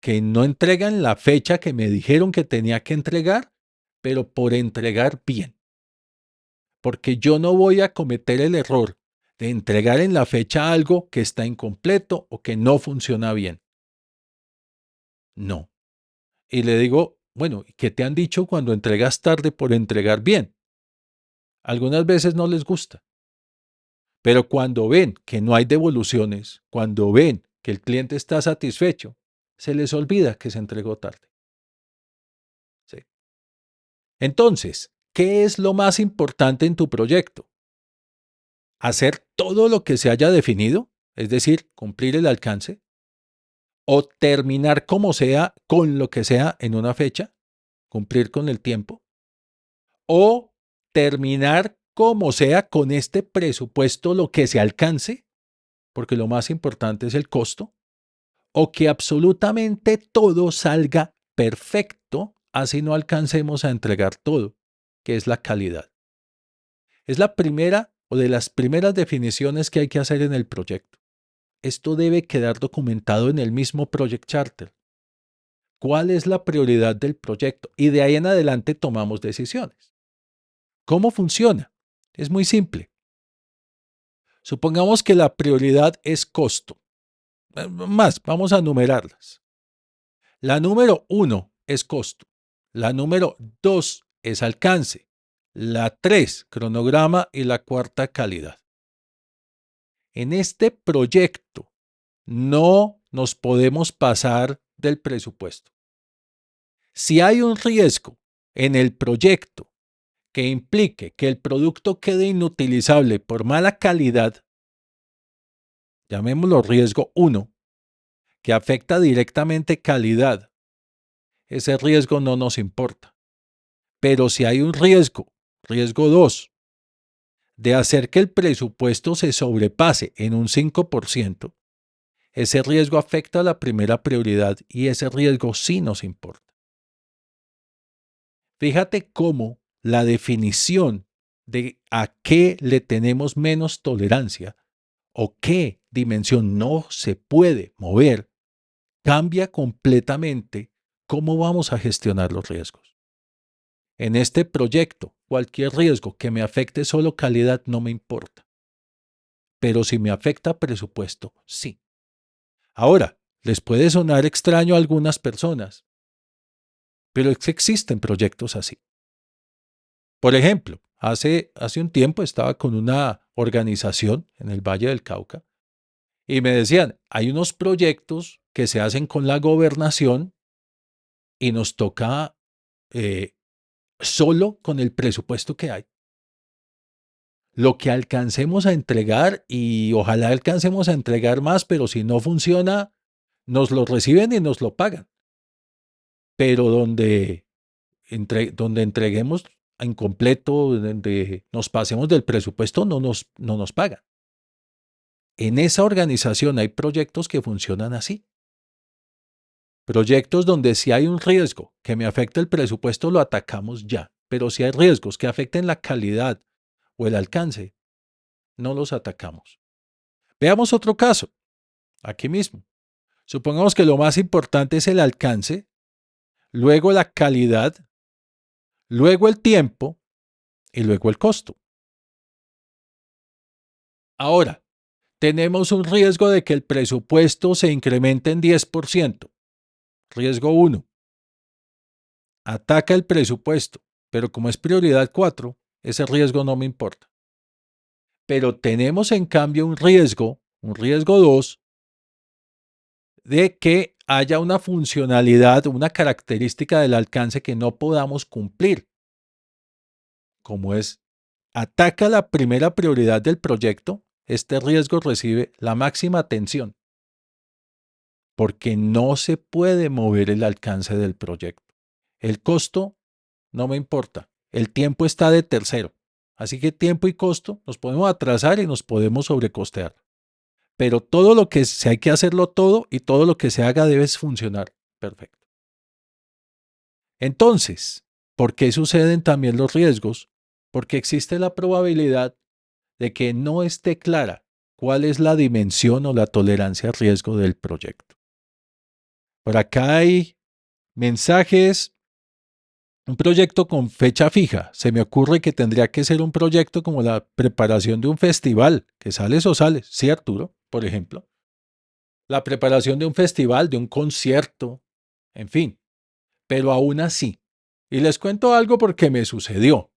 que no entregan la fecha que me dijeron que tenía que entregar, pero por entregar bien. Porque yo no voy a cometer el error de entregar en la fecha algo que está incompleto o que no funciona bien. No. Y le digo, bueno, ¿qué te han dicho cuando entregas tarde por entregar bien? Algunas veces no les gusta. Pero cuando ven que no hay devoluciones, cuando ven que el cliente está satisfecho, se les olvida que se entregó tarde. ¿Sí? Entonces, ¿qué es lo más importante en tu proyecto? ¿Hacer todo lo que se haya definido? Es decir, cumplir el alcance. ¿O terminar como sea, con lo que sea en una fecha? Cumplir con el tiempo. ¿O terminar como sea con este presupuesto lo que se alcance? Porque lo más importante es el costo. O que absolutamente todo salga perfecto, así no alcancemos a entregar todo, que es la calidad. Es la primera o de las primeras definiciones que hay que hacer en el proyecto. Esto debe quedar documentado en el mismo Project Charter. ¿Cuál es la prioridad del proyecto? Y de ahí en adelante tomamos decisiones. ¿Cómo funciona? Es muy simple. Supongamos que la prioridad es costo. Más, vamos a numerarlas. La número 1 es costo. La número 2 es alcance. La 3, cronograma. Y la cuarta, calidad. En este proyecto no nos podemos pasar del presupuesto. Si hay un riesgo en el proyecto que implique que el producto quede inutilizable por mala calidad, llamémoslo riesgo 1, que afecta directamente calidad, ese riesgo no nos importa. Pero si hay un riesgo 2, de hacer que el presupuesto se sobrepase en un 5%, ese riesgo afecta a la primera prioridad y ese riesgo sí nos importa. Fíjate cómo la definición de a qué le tenemos menos tolerancia o qué dimensión no se puede mover, cambia completamente cómo vamos a gestionar los riesgos. En este proyecto, cualquier riesgo que me afecte solo calidad no me importa, pero si me afecta presupuesto, sí. Ahora, les puede sonar extraño a algunas personas, pero es que existen proyectos así. Por ejemplo, hace un tiempo estaba con una organización en el Valle del Cauca y me decían, hay unos proyectos que se hacen con la gobernación y nos toca eh, solo con el presupuesto que hay. Lo que alcancemos a entregar y ojalá alcancemos a entregar más, pero si no funciona, nos lo reciben y nos lo pagan. Pero donde entreguemos en completo, donde nos pasemos del presupuesto, no nos pagan. En esa organización hay proyectos que funcionan así. Proyectos donde si hay un riesgo que me afecta el presupuesto, lo atacamos ya. Pero si hay riesgos que afecten la calidad o el alcance, no los atacamos. Veamos otro caso, aquí mismo. Supongamos que lo más importante es el alcance, luego la calidad, luego el tiempo y luego el costo. Ahora, tenemos un riesgo de que el presupuesto se incremente en 10%. Riesgo 1. Ataca el presupuesto, pero como es prioridad 4, ese riesgo no me importa. Pero tenemos en cambio un riesgo 2, de que haya una funcionalidad, una característica del alcance que no podamos cumplir, como es ataca la primera prioridad del proyecto, este riesgo recibe la máxima atención, porque no se puede mover el alcance del proyecto. El costo no me importa, el tiempo está de tercero, así que tiempo y costo nos podemos atrasar y nos podemos sobrecostear. Pero todo lo que se hay que hacerlo todo y todo lo que se haga debe funcionar perfecto. Entonces, ¿por qué suceden también los riesgos? Porque existe la probabilidad de que no esté clara cuál es la dimensión o la tolerancia a riesgo del proyecto. Por acá hay mensajes, un proyecto con fecha fija. Se me ocurre que tendría que ser un proyecto como la preparación de un festival, que sales o sales, ¿sí, Arturo? Por ejemplo. La preparación de un festival, de un concierto, en fin. Pero aún así. Y les cuento algo porque me sucedió.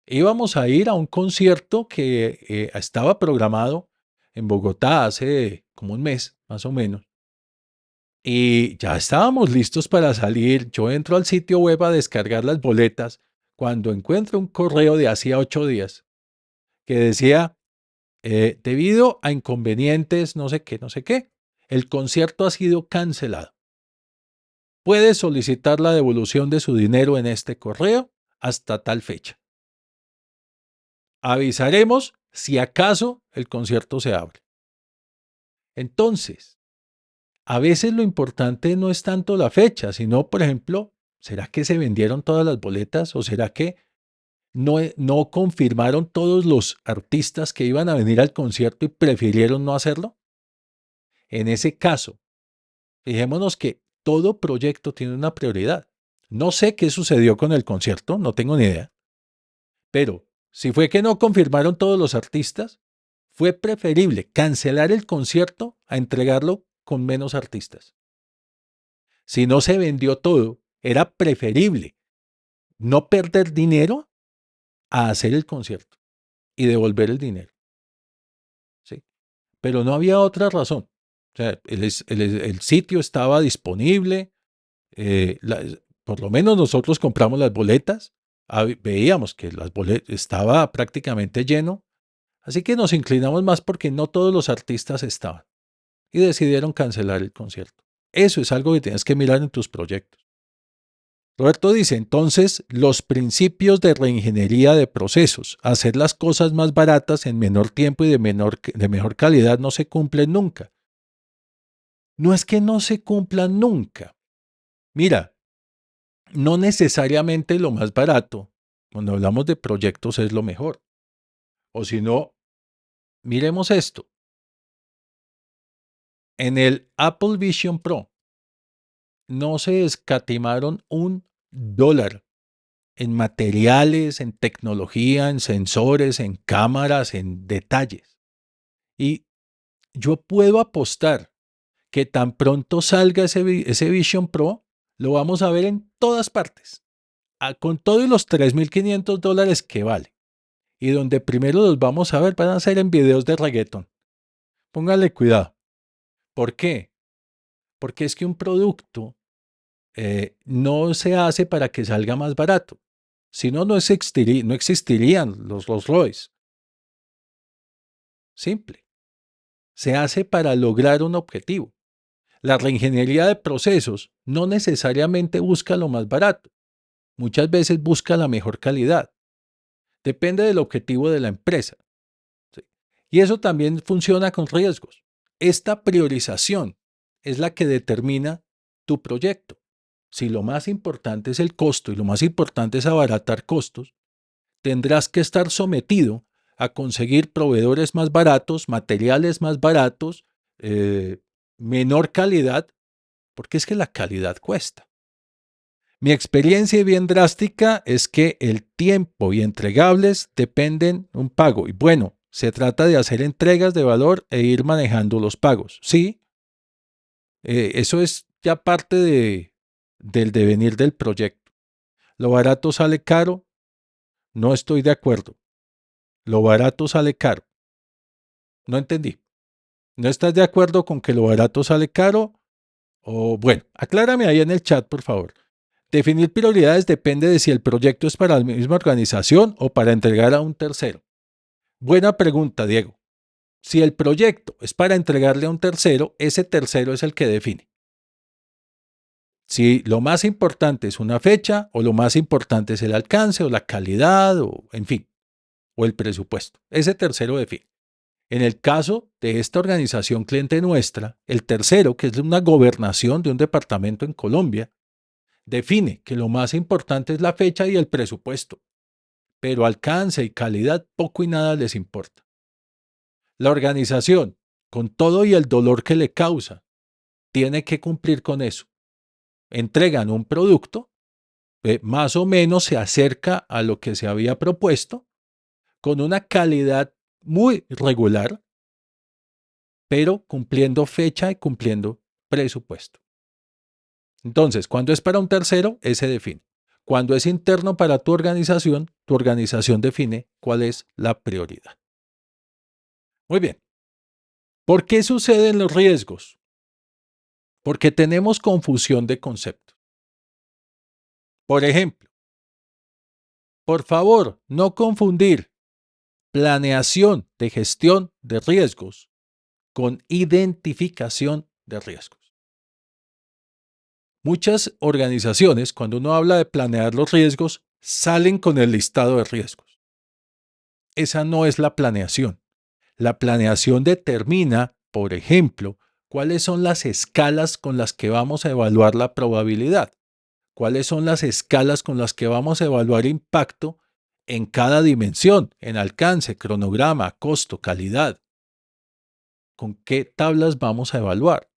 Íbamos a ir a un concierto que estaba programado en Bogotá hace como un mes, más o menos. Y ya estábamos listos para salir. Yo entro al sitio web a descargar las boletas cuando encuentro un correo de hacía 8 días que decía, debido a inconvenientes, no sé qué, el concierto ha sido cancelado. Puede solicitar la devolución de su dinero en este correo hasta tal fecha. Avisaremos si acaso el concierto se abre. Entonces, a veces lo importante no es tanto la fecha, sino, por ejemplo, ¿será que se vendieron todas las boletas o será que no confirmaron todos los artistas que iban a venir al concierto y prefirieron no hacerlo? En ese caso, fijémonos que todo proyecto tiene una prioridad. No sé qué sucedió con el concierto, no tengo ni idea, pero si fue que no confirmaron todos los artistas, fue preferible cancelar el concierto a entregarlo con menos artistas. Si no se vendió todo, era preferible no perder dinero a hacer el concierto y devolver el dinero. ¿Sí? Pero no había otra razón. O sea, el sitio estaba disponible, eh, la- por lo menos nosotros compramos las boletas, veíamos que las boletas estaba prácticamente lleno, así que nos inclinamos más porque no todos los artistas estaban y decidieron cancelar el concierto. Eso es algo que tienes que mirar en tus proyectos. Roberto dice, entonces, los principios de reingeniería de procesos, hacer las cosas más baratas en menor tiempo y de mejor calidad no se cumplen nunca. No es que no se cumplan nunca. Mira, no necesariamente lo más barato Cuando hablamos de proyectos es lo mejor. O si no, miremos esto. En el Apple Vision Pro no se escatimaron $1 en materiales, en tecnología, en sensores, en cámaras, en detalles. Y yo puedo apostar que tan pronto salga ese Vision Pro, lo vamos a ver en todas partes, con todos los $3,500 que vale. Y donde primero los vamos a ver van a ser en videos de reggaeton. Pónganle cuidado. ¿Por qué? Porque es que un producto no se hace para que salga más barato. Si no, no existirían los Rolls Royce. Simple. Se hace para lograr un objetivo. La reingeniería de procesos no necesariamente busca lo más barato. Muchas veces busca la mejor calidad. Depende del objetivo de la empresa. ¿Sí? Y eso también funciona con riesgos. Esta priorización es la que determina tu proyecto. Si lo más importante es el costo y lo más importante es abaratar costos, tendrás que estar sometido a conseguir proveedores más baratos, materiales más baratos, menor calidad, porque es que la calidad cuesta. Mi experiencia bien drástica es que el tiempo y entregables dependen de un pago. Y bueno, se trata de hacer entregas de valor e ir manejando los pagos. Sí, eso es ya parte del devenir del proyecto. Lo barato sale caro, no estoy de acuerdo. Lo barato sale caro. No entendí. ¿No estás de acuerdo con que lo barato sale caro? O bueno, aclárame ahí en el chat, por favor. Definir prioridades depende de si el proyecto es para la misma organización o para entregar a un tercero. Buena pregunta, Diego. Si el proyecto es para entregarle a un tercero, ese tercero es el que define. Si lo más importante es una fecha o lo más importante es el alcance o la calidad o en fin, o el presupuesto. Ese tercero define. En el caso de esta organización cliente nuestra, el tercero, que es una gobernación de un departamento en Colombia, define que lo más importante es la fecha y el presupuesto, pero alcance y calidad poco y nada les importa. La organización, con todo y el dolor que le causa, tiene que cumplir con eso. Entregan un producto, más o menos se acerca a lo que se había propuesto, con una calidad muy regular, pero cumpliendo fecha y cumpliendo presupuesto. Entonces, cuando es para un tercero, ese define. Cuando es interno para tu organización define cuál es la prioridad. Muy bien. ¿Por qué suceden los riesgos? Porque tenemos confusión de conceptos. Por ejemplo, por favor, no confundir planeación de gestión de riesgos con identificación de riesgos. Muchas organizaciones, cuando uno habla de planear los riesgos, salen con el listado de riesgos. Esa no es la planeación. La planeación determina, por ejemplo, cuáles son las escalas con las que vamos a evaluar la probabilidad, cuáles son las escalas con las que vamos a evaluar impacto en cada dimensión, en alcance, cronograma, costo, calidad. ¿Con qué tablas vamos a evaluar?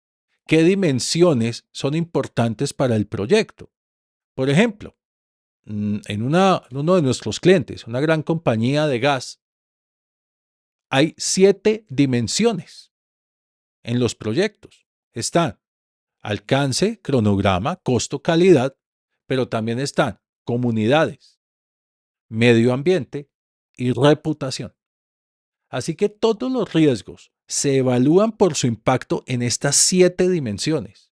¿Qué dimensiones son importantes para el proyecto? Por ejemplo, en uno de nuestros clientes, una gran compañía de gas, hay 7 dimensiones en los proyectos. Están alcance, cronograma, costo, calidad, pero también están comunidades, medio ambiente y reputación. Así que todos los riesgos se evalúan por su impacto en estas 7 dimensiones.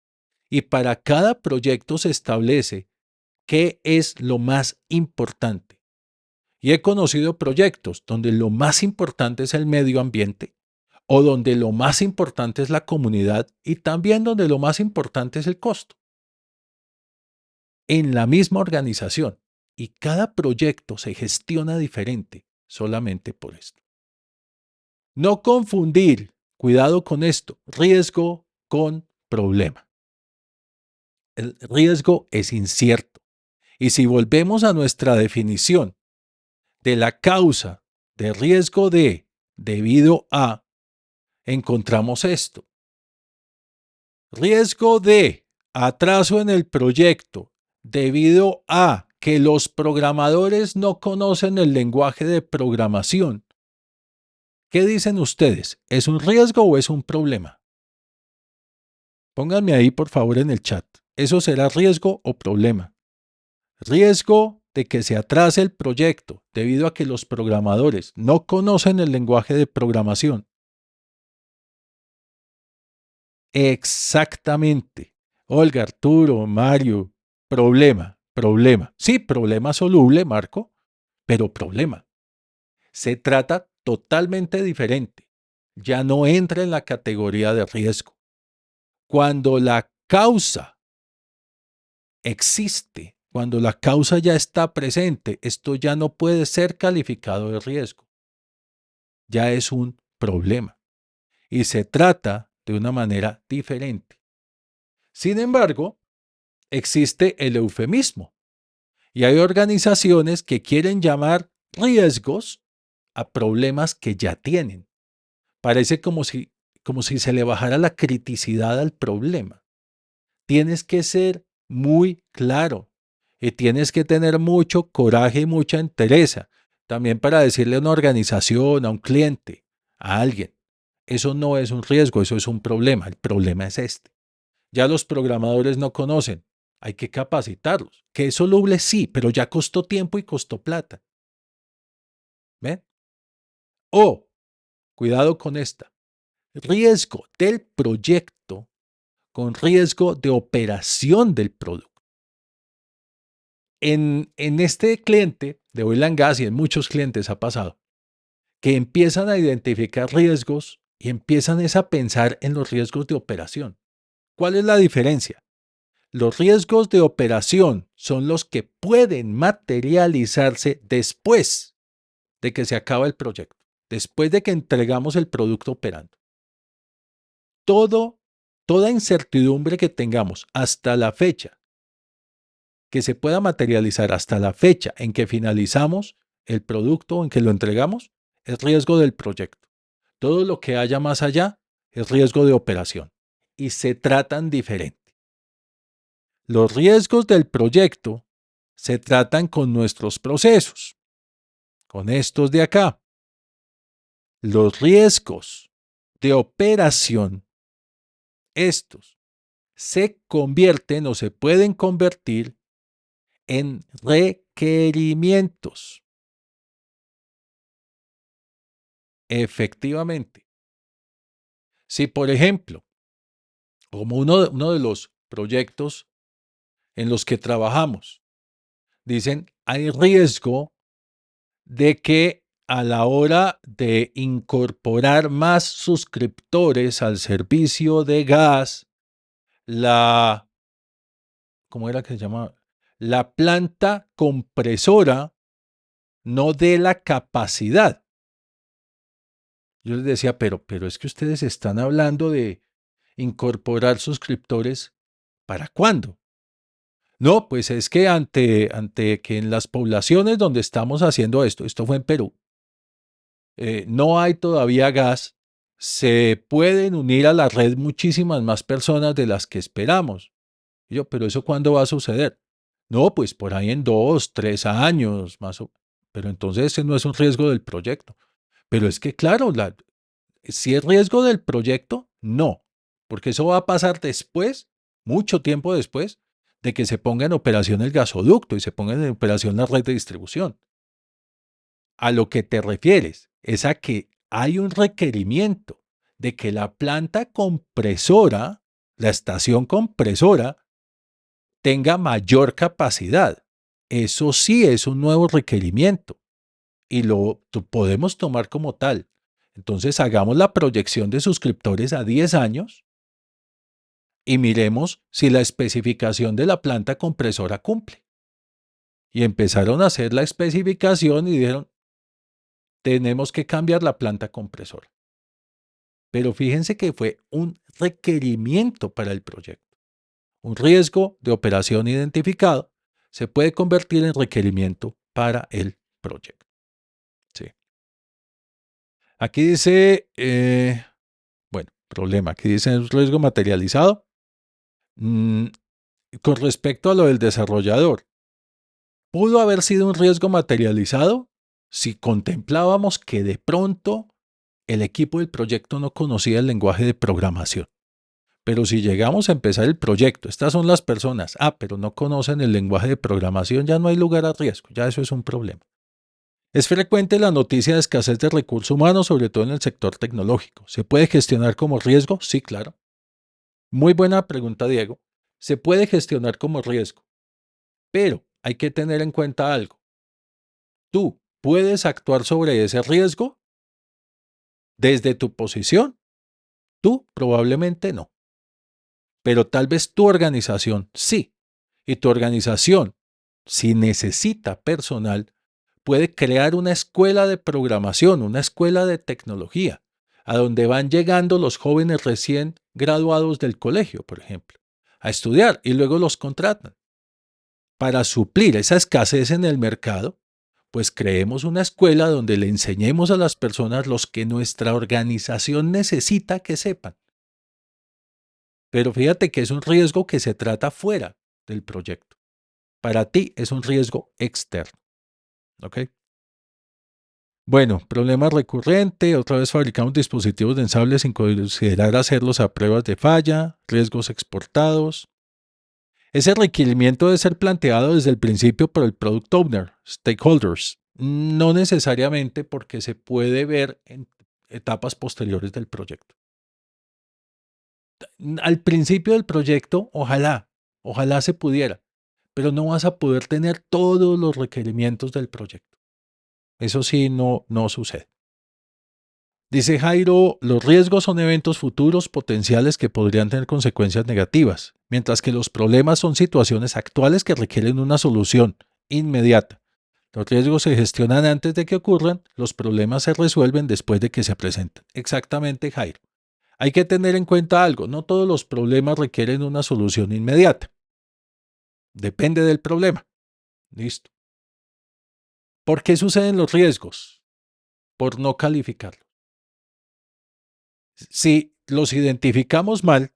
Y para cada proyecto se establece qué es lo más importante. Y he conocido proyectos donde lo más importante es el medio ambiente o donde lo más importante es la comunidad y también donde lo más importante es el costo. En la misma organización y cada proyecto se gestiona diferente solamente por esto. No confundir, cuidado con esto, riesgo con problema. El riesgo es incierto. Y si volvemos a nuestra definición de la causa de riesgo de debido a, encontramos esto. Riesgo de atraso en el proyecto debido a que los programadores no conocen el lenguaje de programación. ¿Qué dicen ustedes? ¿Es un riesgo o es un problema? Pónganme ahí por favor en el chat. ¿Eso será riesgo o problema? Riesgo de que se atrase el proyecto debido a que los programadores no conocen el lenguaje de programación. Exactamente. Olga, Arturo, Mario, problema. Sí, problema soluble, Marco, pero problema. Se trata totalmente diferente. Ya no entra en la categoría de riesgo. Cuando la causa existe, cuando la causa ya está presente, esto ya no puede ser calificado de riesgo. Ya es un problema. Y se trata de una manera diferente. Sin embargo, existe el eufemismo y hay organizaciones que quieren llamar riesgos a problemas que ya tienen. Parece como si se le bajara la criticidad al problema. Tienes que ser muy claro y tienes que tener mucho coraje y mucha entereza también para decirle a una organización, a un cliente, a alguien. Eso no es un riesgo, eso es un problema. El problema es este. Ya los programadores no conocen. Hay que capacitarlos. Que es soluble, sí, pero ya costó tiempo y costó plata. ¿Ven? O, cuidado con esta, riesgo del proyecto con riesgo de operación del producto. En este cliente de Oil and Gas y en muchos clientes ha pasado que empiezan a identificar riesgos y empiezan a pensar en los riesgos de operación. ¿Cuál es la diferencia? Los riesgos de operación son los que pueden materializarse después de que se acaba el proyecto, después de que entregamos el producto operando. Toda incertidumbre que tengamos hasta la fecha, que se pueda materializar hasta la fecha en que finalizamos el producto o en que lo entregamos, es riesgo del proyecto. Todo lo que haya más allá es riesgo de operación y se tratan diferente. Los riesgos del proyecto se tratan con nuestros procesos, con estos de acá. Los riesgos de operación, estos, se convierten o se pueden convertir en requerimientos. Efectivamente. Si, por ejemplo, como uno de los proyectos en los que trabajamos, dicen, hay riesgo de que a la hora de incorporar más suscriptores al servicio de gas, ¿cómo era que se llama? La planta compresora no dé la capacidad. Yo les decía, pero es que ustedes están hablando de incorporar suscriptores, ¿para cuándo? No, pues es que ante que en las poblaciones donde estamos haciendo esto fue en Perú, no hay todavía gas, se pueden unir a la red muchísimas más personas de las que esperamos. Y yo, pero ¿eso cuándo va a suceder? No, pues por ahí en 2, 3 años más. Pero entonces ese no es un riesgo del proyecto. Pero es que claro, si es riesgo del proyecto, no, porque eso va a pasar después, mucho tiempo después, de que se ponga en operación el gasoducto y se ponga en operación la red de distribución. A lo que te refieres es a que hay un requerimiento de que la planta compresora, la estación compresora, tenga mayor capacidad. Eso sí es un nuevo requerimiento y lo podemos tomar como tal. Entonces hagamos la proyección de suscriptores a 10 años y miremos si la especificación de la planta compresora cumple. Y empezaron a hacer la especificación y dijeron, tenemos que cambiar la planta compresora. Pero fíjense que fue un requerimiento para el proyecto. Un riesgo de operación identificado se puede convertir en requerimiento para el proyecto. Aquí dice, bueno, problema, aquí dice riesgo materializado. Mm, con respecto a lo del desarrollador, pudo haber sido un riesgo materializado si contemplábamos que de pronto el equipo del proyecto no conocía el lenguaje de programación. Pero si llegamos a empezar el proyecto, estas son las personas, pero no conocen el lenguaje de programación, ya no hay lugar a riesgo, ya eso es un problema. Es frecuente la noticia de escasez de recursos humanos, sobre todo en el sector tecnológico. ¿Se puede gestionar como riesgo? Sí, claro. Muy buena pregunta, Diego. Se puede gestionar como riesgo, pero hay que tener en cuenta algo. Tú puedes actuar sobre ese riesgo desde tu posición, tú probablemente no, pero tal vez tu organización sí. Y tu organización, si necesita personal, puede crear una escuela de programación, una escuela de tecnología, a donde van llegando los jóvenes recién graduados del colegio, por ejemplo, a estudiar y luego los contratan. Para suplir esa escasez en el mercado, pues creemos una escuela donde le enseñemos a las personas los que nuestra organización necesita que sepan. Pero fíjate que es un riesgo que se trata fuera del proyecto. Para ti es un riesgo externo. ¿Ok? Bueno, problema recurrente. Otra vez fabricamos dispositivos de ensamble sin considerar hacerlos a pruebas de falla, riesgos exportados. Ese requerimiento debe ser planteado desde el principio por el product owner, stakeholders, no necesariamente porque se puede ver en etapas posteriores del proyecto. Al principio del proyecto, ojalá se pudiera, pero no vas a poder tener todos los requerimientos del proyecto. Eso sí, no sucede. Dice Jairo, los riesgos son eventos futuros potenciales que podrían tener consecuencias negativas, mientras que los problemas son situaciones actuales que requieren una solución inmediata. Los riesgos se gestionan antes de que ocurran, los problemas se resuelven después de que se presenten. Exactamente, Jairo. Hay que tener en cuenta algo, no todos los problemas requieren una solución inmediata. Depende del problema. Listo. ¿Por qué suceden los riesgos? Por no calificarlos. Si los identificamos mal,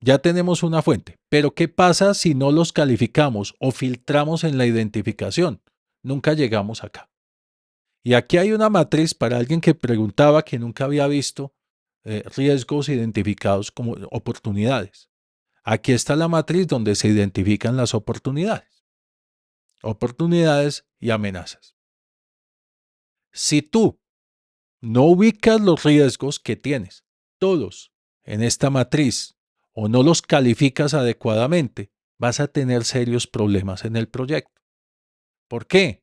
ya tenemos una fuente. Pero ¿qué pasa si no los calificamos o filtramos en la identificación? Nunca llegamos acá. Y aquí hay una matriz para alguien que preguntaba que nunca había visto riesgos identificados como oportunidades. Aquí está la matriz donde se identifican las oportunidades. Oportunidades y amenazas. Si tú no ubicas los riesgos que tienes, todos, en esta matriz, o no los calificas adecuadamente, vas a tener serios problemas en el proyecto. ¿Por qué?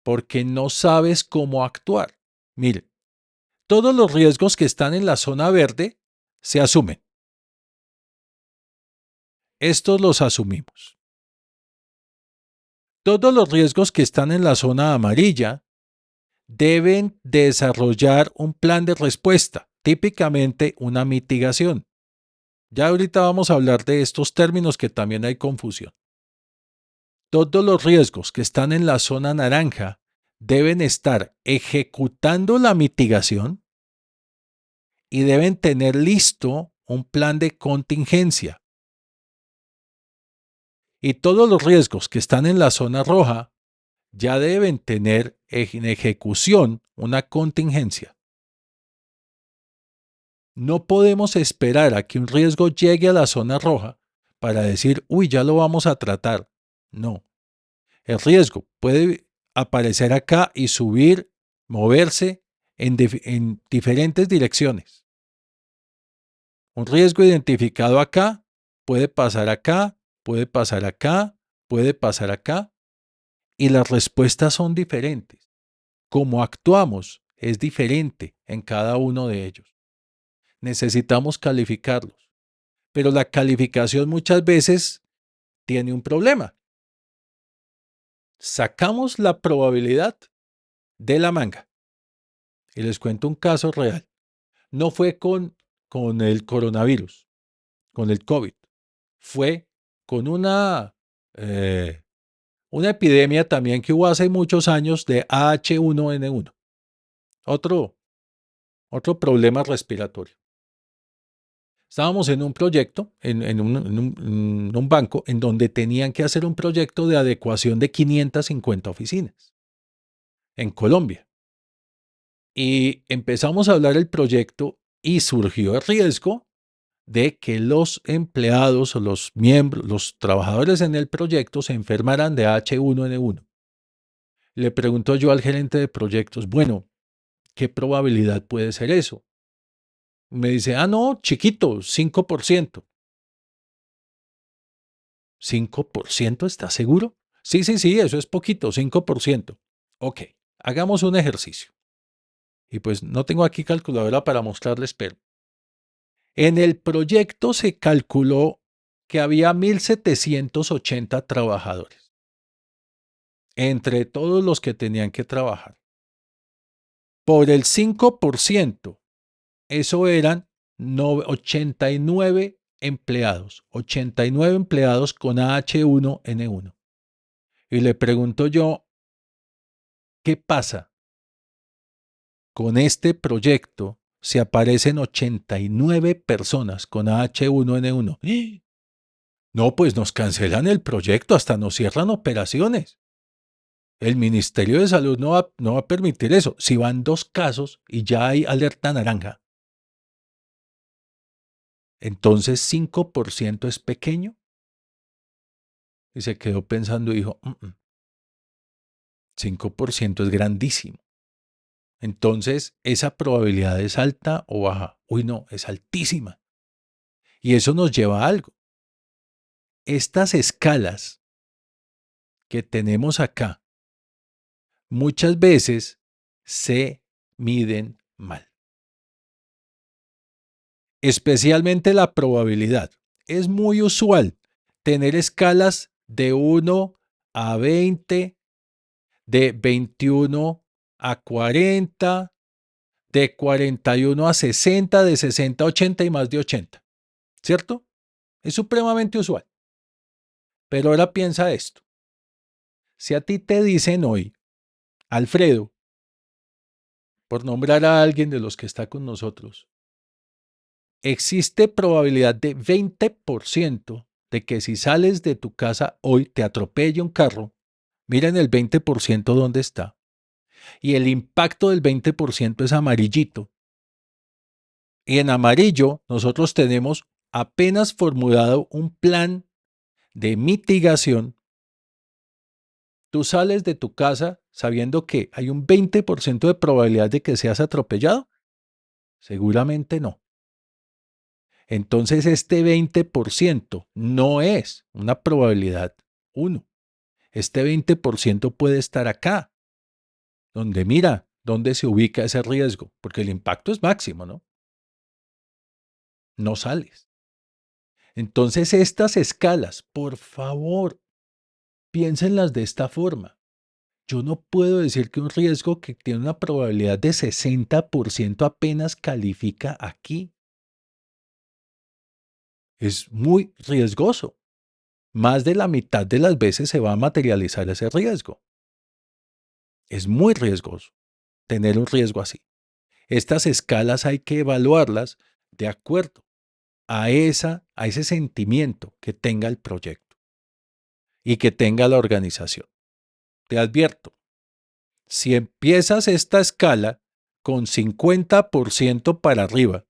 Porque no sabes cómo actuar. Mire, todos los riesgos que están en la zona verde se asumen. Estos los asumimos. Todos los riesgos que están en la zona amarilla deben desarrollar un plan de respuesta, típicamente una mitigación. Ya ahorita vamos a hablar de estos términos que también hay confusión. Todos los riesgos que están en la zona naranja deben estar ejecutando la mitigación y deben tener listo un plan de contingencia. Y todos los riesgos que están en la zona roja ya deben tener en ejecución una contingencia. No podemos esperar a que un riesgo llegue a la zona roja para decir, uy, ya lo vamos a tratar. No. El riesgo puede aparecer acá y subir, moverse en diferentes direcciones. Un riesgo identificado acá puede pasar acá, puede pasar acá, puede pasar acá, y las respuestas son diferentes. Cómo actuamos es diferente en cada uno de ellos. Necesitamos calificarlos, pero la calificación muchas veces tiene un problema. Sacamos la probabilidad de la manga. Y les cuento un caso real. No fue con el coronavirus, con el COVID. Fue con una epidemia también que hubo hace muchos años de H1N1. Otro Otro problema respiratorio. Estábamos en un proyecto, en un banco, en donde tenían que hacer un proyecto de adecuación de 550 oficinas en Colombia. Y empezamos a hablar del proyecto y surgió el riesgo de que los empleados o los miembros, los trabajadores en el proyecto se enfermaran de H1N1. Le pregunto yo al gerente de proyectos, bueno, ¿qué probabilidad puede ser eso? Me dice, no, chiquito, 5%. ¿5%? ¿Estás seguro? Sí, sí, sí, eso es poquito, 5%. Ok, hagamos un ejercicio. Y pues no tengo aquí calculadora para mostrarles, pero en el proyecto se calculó que había 1.780 trabajadores, entre todos los que tenían que trabajar. Por el 5%, eso eran 89 empleados, 89 empleados con H1N1. Y le pregunto yo, ¿qué pasa con este proyecto si aparecen 89 personas con H1N1? No, pues nos cancelan el proyecto, hasta nos cierran operaciones. El Ministerio de Salud no va a permitir eso. Si van 2 casos y ya hay alerta naranja, entonces 5% es pequeño. Y se quedó pensando y dijo, 5% es grandísimo. Entonces, ¿esa probabilidad es alta o baja? Uy, no, es altísima. Y eso nos lleva a algo. Estas escalas que tenemos acá muchas veces se miden mal. Especialmente la probabilidad. Es muy usual tener escalas de 1 a 20, de 21 a 40, de 41 a 60, de 60 a 80 y más de 80. ¿Cierto? Es supremamente usual. Pero ahora piensa esto. Si a ti te dicen hoy, Alfredo, por nombrar a alguien de los que está con nosotros, existe probabilidad de 20% de que si sales de tu casa hoy te atropelle un carro, miren el 20% dónde está. Y el impacto del 20% es amarillito. Y en amarillo nosotros tenemos apenas formulado un plan de mitigación. Tú sales de tu casa sabiendo que hay un 20% de probabilidad de que seas atropellado. Seguramente no. Entonces este 20% no es una probabilidad 1. Este 20% puede estar acá, donde mira, dónde se ubica ese riesgo, porque el impacto es máximo, ¿no? No sales. Entonces estas escalas, por favor, piénsenlas de esta forma. Yo no puedo decir que un riesgo que tiene una probabilidad de 60% apenas califica aquí. Es muy riesgoso. Más de la mitad de las veces se va a materializar ese riesgo. Es muy riesgoso tener un riesgo así. Estas escalas hay que evaluarlas de acuerdo a ese sentimiento que tenga el proyecto y que tenga la organización. Te advierto, si empiezas esta escala con 50% para arriba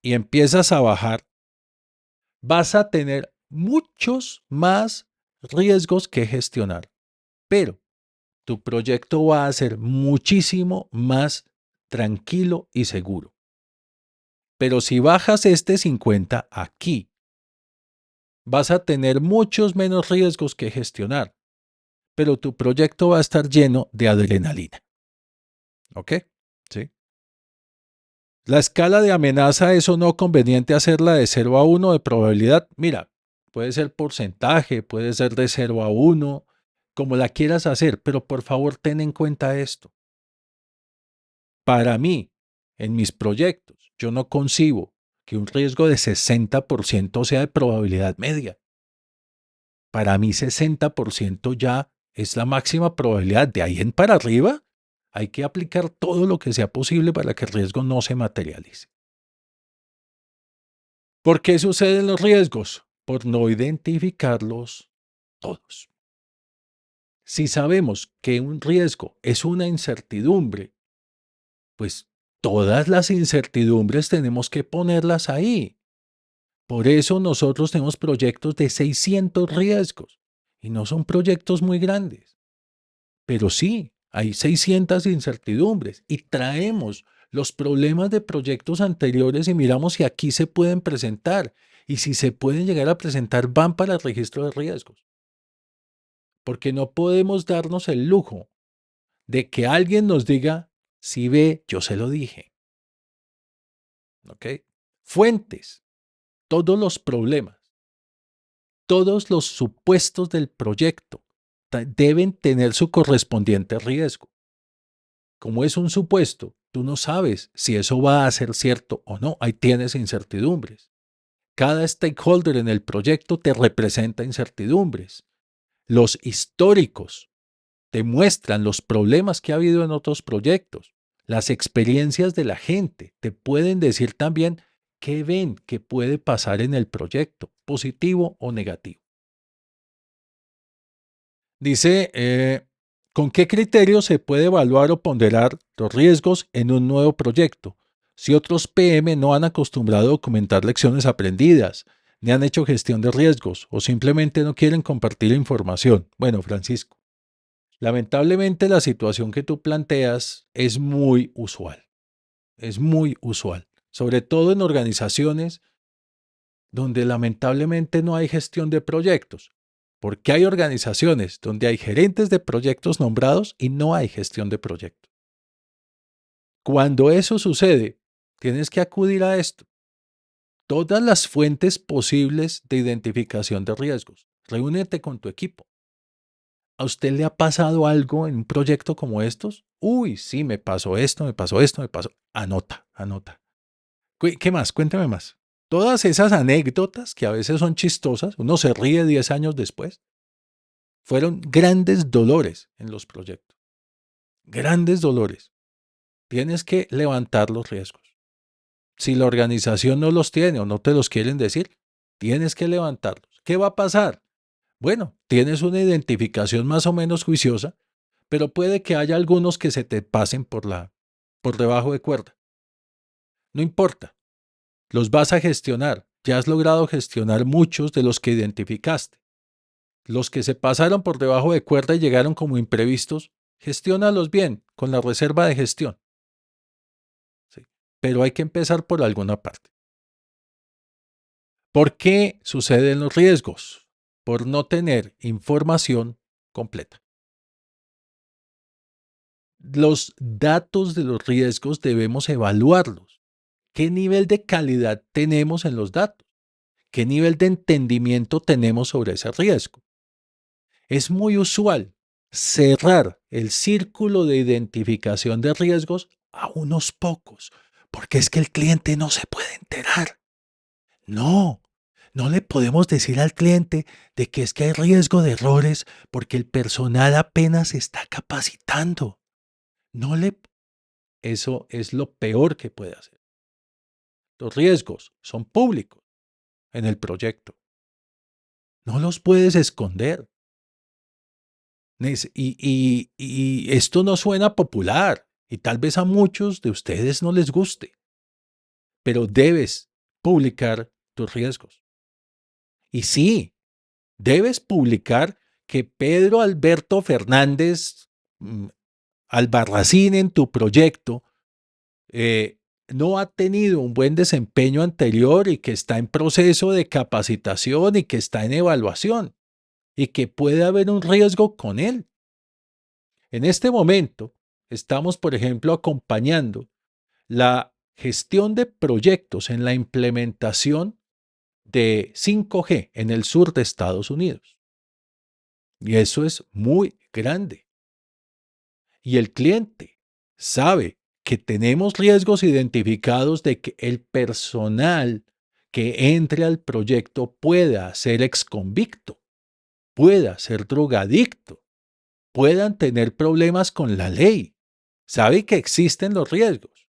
y empiezas a bajar, vas a tener muchos más riesgos que gestionar. Pero tu proyecto va a ser muchísimo más tranquilo y seguro. Pero si bajas este 50 aquí, vas a tener muchos menos riesgos que gestionar, pero tu proyecto va a estar lleno de adrenalina. ¿Ok? ¿Sí? La escala de amenaza es o no conveniente hacerla de 0 a 1 de probabilidad. Mira, puede ser porcentaje, puede ser de 0 a 1, como la quieras hacer, pero por favor ten en cuenta esto. Para mí, en mis proyectos, yo no concibo que un riesgo de 60% sea de probabilidad media. Para mí 60% ya es la máxima probabilidad. De ahí en para arriba, Hay que aplicar todo lo que sea posible para que el riesgo no se materialice. ¿Por qué suceden los riesgos? Por no identificarlos todos. Si sabemos que un riesgo es una incertidumbre, pues todas las incertidumbres tenemos que ponerlas ahí. Por eso nosotros tenemos proyectos de 600 riesgos y no son proyectos muy grandes. Pero sí, hay 600 incertidumbres y traemos los problemas de proyectos anteriores y miramos si aquí se pueden presentar. Y si se pueden llegar a presentar, van para el registro de riesgos. Porque no podemos darnos el lujo de que alguien nos diga, si ve, yo se lo dije. ¿Ok? Fuentes, todos los problemas, todos los supuestos del proyecto deben tener su correspondiente riesgo. Como es un supuesto, tú no sabes si eso va a ser cierto o no. Ahí tienes incertidumbres. Cada stakeholder en el proyecto te representa incertidumbres. Los históricos te muestran los problemas que ha habido en otros proyectos. Las experiencias de la gente te pueden decir también qué ven que puede pasar en el proyecto, positivo o negativo. Dice, ¿con qué criterio se puede evaluar o ponderar los riesgos en un nuevo proyecto? Si otros PM no han acostumbrado a documentar lecciones aprendidas, ni han hecho gestión de riesgos o simplemente no quieren compartir información. Bueno, Francisco, lamentablemente la situación que tú planteas es muy usual. Es muy usual, sobre todo en organizaciones donde lamentablemente no hay gestión de proyectos, porque hay organizaciones donde hay gerentes de proyectos nombrados y no hay gestión de proyectos. Cuando eso sucede, tienes que acudir a esto. Todas las fuentes posibles de identificación de riesgos. Reúnete con tu equipo. ¿A usted le ha pasado algo en un proyecto como estos? Uy, sí, me pasó esto, me pasó esto, me pasó. Anota, anota. ¿Qué más? Cuéntame más. Todas esas anécdotas que a veces son chistosas, uno se ríe 10 años después, fueron grandes dolores en los proyectos. Grandes dolores. Tienes que levantar los riesgos. Si la organización no los tiene o no te los quieren decir, tienes que levantarlos. ¿Qué va a pasar? Bueno, tienes una identificación más o menos juiciosa, pero puede que haya algunos que se te pasen por debajo de cuerda. No importa, los vas a gestionar. Ya has logrado gestionar muchos de los que identificaste. Los que se pasaron por debajo de cuerda y llegaron como imprevistos, gestiónalos bien con la reserva de gestión. ¿Sí? Pero hay que empezar por alguna parte. ¿Por qué suceden los riesgos? Por no tener información completa. Los datos de los riesgos debemos evaluarlos. ¿Qué nivel de calidad tenemos en los datos? ¿Qué nivel de entendimiento tenemos sobre ese riesgo? Es muy usual cerrar el círculo de identificación de riesgos a unos pocos, porque es que el cliente no se puede enterar. No, no le podemos decir al cliente de que es que hay riesgo de errores porque el personal apenas se está capacitando. No le, eso es lo peor que puede hacer. Los riesgos son públicos en el proyecto. No los puedes esconder. Y esto no suena popular y tal vez a muchos de ustedes no les guste, pero debes publicar tus riesgos. Y sí, debes publicar que Pedro Alberto Fernández Albarracín en tu proyecto no ha tenido un buen desempeño anterior y que está en proceso de capacitación y que está en evaluación y que puede haber un riesgo con él. En este momento, estamos, por ejemplo, acompañando la gestión de proyectos en la implementación de 5G en el sur de Estados Unidos. Y eso es muy grande. Y el cliente sabe que tenemos riesgos identificados de que el personal que entre al proyecto pueda ser exconvicto, pueda ser drogadicto, puedan tener problemas con la ley. sabe que existen los riesgos,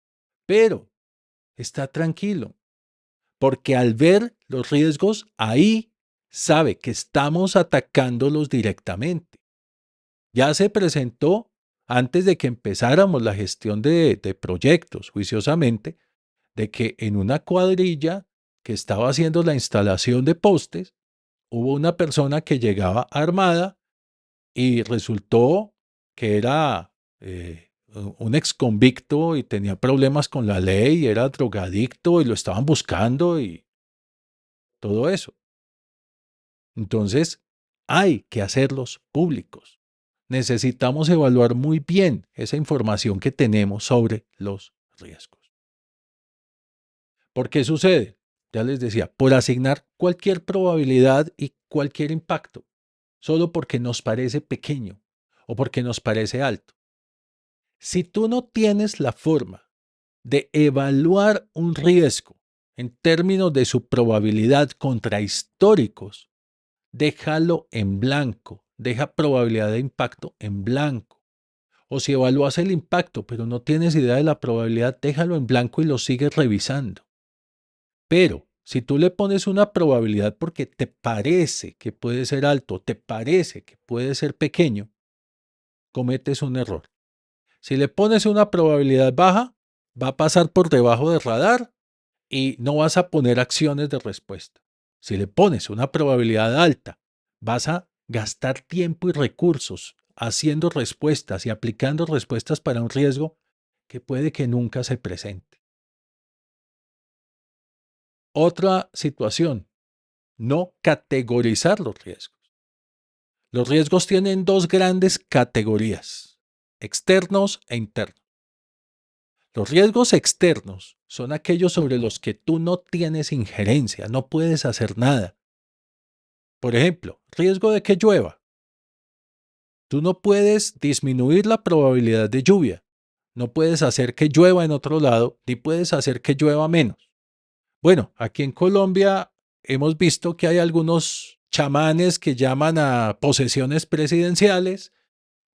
pero está tranquilo, porque al ver los riesgos ahí, sabe que estamos atacándolos directamente. Ya se presentó antes de que empezáramos la gestión de proyectos, juiciosamente, de que en una cuadrilla que estaba haciendo la instalación de postes, hubo una persona que llegaba armada y resultó que era un exconvicto y tenía problemas con la ley, era drogadicto y lo estaban buscando y todo eso. Entonces, hay que hacerlos públicos. Necesitamos evaluar muy bien esa información que tenemos sobre los riesgos. ¿Por qué sucede? Ya les decía, por asignar cualquier probabilidad y cualquier impacto, solo porque nos parece pequeño o porque nos parece alto. Si tú no tienes la forma de evaluar un riesgo en términos de su probabilidad contra históricos, déjalo en blanco, deja probabilidad de impacto en blanco. O si evalúas el impacto, pero no tienes idea de la probabilidad, déjalo en blanco y lo sigues revisando. Pero si tú le pones una probabilidad porque te parece que puede ser alto, te parece que puede ser pequeño, cometes un error. Si le pones una probabilidad baja, va a pasar por debajo del radar y no vas a poner acciones de respuesta. Si le pones una probabilidad alta, vas a gastar tiempo y recursos haciendo respuestas y aplicando respuestas para un riesgo que puede que nunca se presente. Otra situación, no categorizar los riesgos. Los riesgos tienen dos grandes categorías, externos e internos. Los riesgos externos son aquellos sobre los que tú no tienes injerencia, no puedes hacer nada. Por ejemplo, riesgo de que llueva. Tú no puedes disminuir la probabilidad de lluvia. No puedes hacer que llueva en otro lado, ni puedes hacer que llueva menos. Bueno, aquí en Colombia hemos visto que hay algunos chamanes que llaman a posesiones presidenciales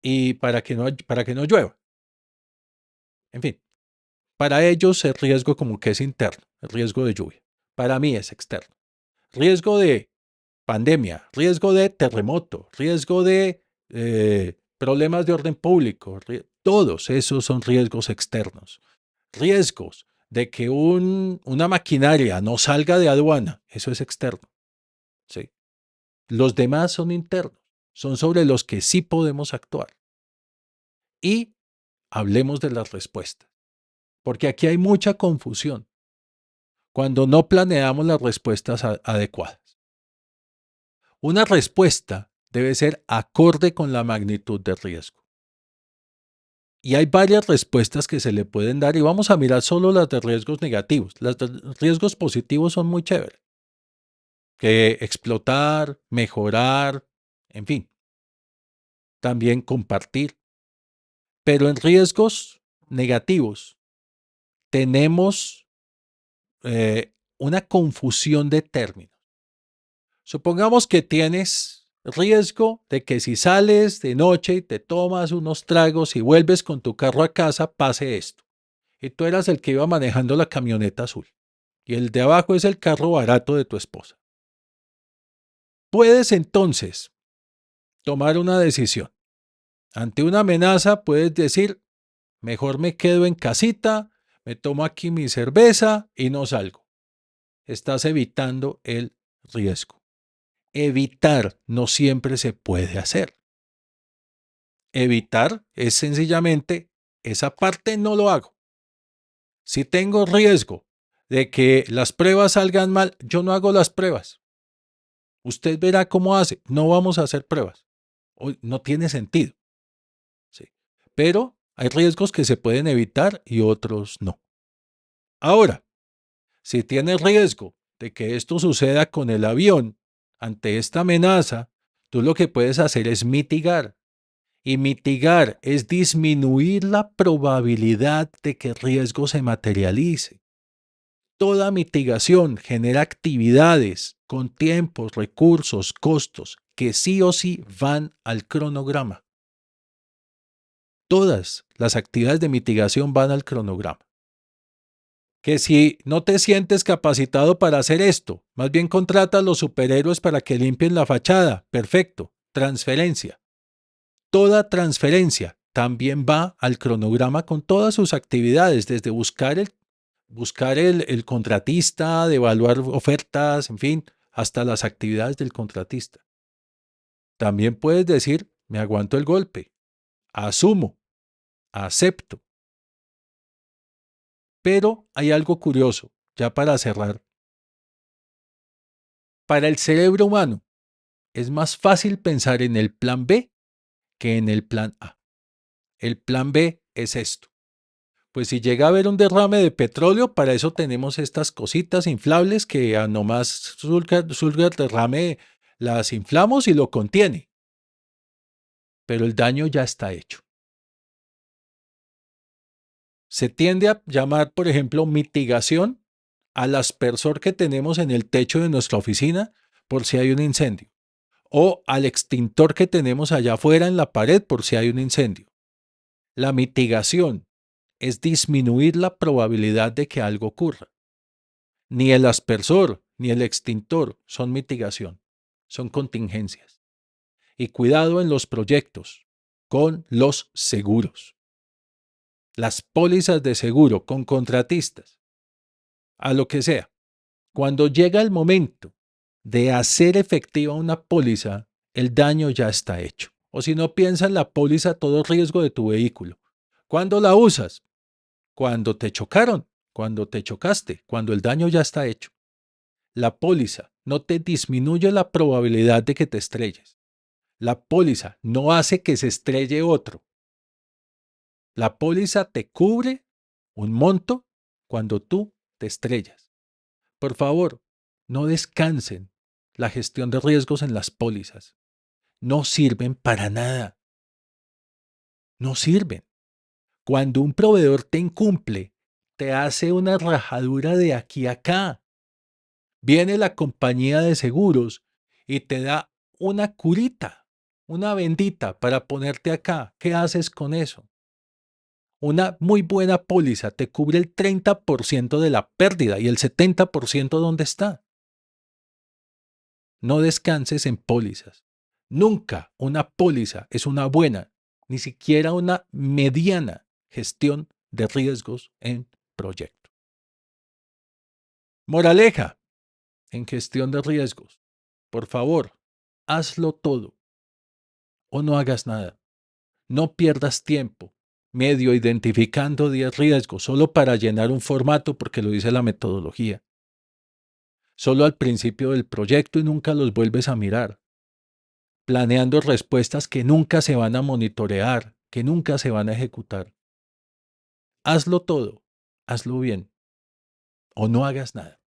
y para que no llueva. En fin, para ellos el riesgo como que es interno, el riesgo de lluvia. Para mí es externo. Riesgo de pandemia, riesgo de terremoto, riesgo de problemas de orden público, todos esos son riesgos externos. Riesgos de que una maquinaria no salga de aduana, eso es externo. ¿Sí? Los demás son internos, son sobre los que sí podemos actuar. Y hablemos de las respuestas, porque aquí hay mucha confusión cuando no planeamos las respuestas adecuadas. Una respuesta debe ser acorde con la magnitud del riesgo. Y hay varias respuestas que se le pueden dar y vamos a mirar solo las de riesgos negativos. Las de riesgos positivos son muy chéveres. Que explotar, mejorar, en fin, también compartir. Pero en riesgos negativos tenemos una confusión de términos. Supongamos que tienes riesgo de que si sales de noche y te tomas unos tragos y vuelves con tu carro a casa, pase esto. Y tú eras el que iba manejando la camioneta azul. Y el de abajo es el carro barato de tu esposa. Puedes entonces tomar una decisión. Ante una amenaza puedes decir, mejor me quedo en casita, me tomo aquí mi cerveza y no salgo. Estás evitando el riesgo. Evitar no siempre se puede hacer. Evitar es sencillamente, esa parte no lo hago. Si tengo riesgo de que las pruebas salgan mal, yo no hago las pruebas. Usted verá cómo hace. No vamos a hacer pruebas. No tiene sentido. ¿Sí? Pero hay riesgos que se pueden evitar y otros no. Ahora, si tiene riesgo de que esto suceda con el avión ante esta amenaza, tú lo que puedes hacer es mitigar. Y mitigar es disminuir la probabilidad de que el riesgo se materialice. Toda mitigación genera actividades con tiempos, recursos, costos que sí o sí van al cronograma. Todas las actividades de mitigación van al cronograma. Que si no te sientes capacitado para hacer esto, más bien contrata a los superhéroes para que limpien la fachada. Perfecto. Transferencia. Toda transferencia también va al cronograma con todas sus actividades, desde buscar el contratista, de evaluar ofertas, en fin, hasta las actividades del contratista. También puedes decir, me aguanto el golpe, asumo, acepto. Pero hay algo curioso, ya para cerrar. Para el cerebro humano es más fácil pensar en el plan B que en el plan A. El plan B es esto. Pues si llega a haber un derrame de petróleo, para eso tenemos estas cositas inflables que a nomás surga el derrame las inflamos y lo contiene. Pero el daño ya está hecho. Se tiende a llamar, por ejemplo, mitigación al aspersor que tenemos en el techo de nuestra oficina por si hay un incendio, o al extintor que tenemos allá afuera en la pared por si hay un incendio. La mitigación es disminuir la probabilidad de que algo ocurra. Ni el aspersor ni el extintor son mitigación, son contingencias. Y cuidado en los proyectos con los seguros. Las pólizas de seguro con contratistas, a lo que sea. Cuando llega el momento de hacer efectiva una póliza, el daño ya está hecho. O si no, piensa en la póliza todo riesgo de tu vehículo. ¿Cuándo la usas? Cuando te chocaron, cuando te chocaste, cuando el daño ya está hecho. La póliza no te disminuye la probabilidad de que te estrelles. La póliza no hace que se estrelle otro. La póliza te cubre un monto cuando tú te estrellas. Por favor, no descansen la gestión de riesgos en las pólizas. No sirven para nada. No sirven. Cuando un proveedor te incumple, te hace una rajadura de aquí a acá. Viene la compañía de seguros y te da una curita, una bendita para ponerte acá. ¿Qué haces con eso? Una muy buena póliza te cubre el 30% de la pérdida y el 70% ¿dónde está? No descanses en pólizas. Nunca una póliza es una buena, ni siquiera una mediana gestión de riesgos en proyecto. Moraleja en gestión de riesgos. Por favor, hazlo todo o no hagas nada. No pierdas tiempo medio identificando 10 riesgos solo para llenar un formato porque lo dice la metodología. Solo al principio del proyecto y nunca los vuelves a mirar. Planeando respuestas que nunca se van a monitorear, que nunca se van a ejecutar. Hazlo todo, hazlo bien o no hagas nada.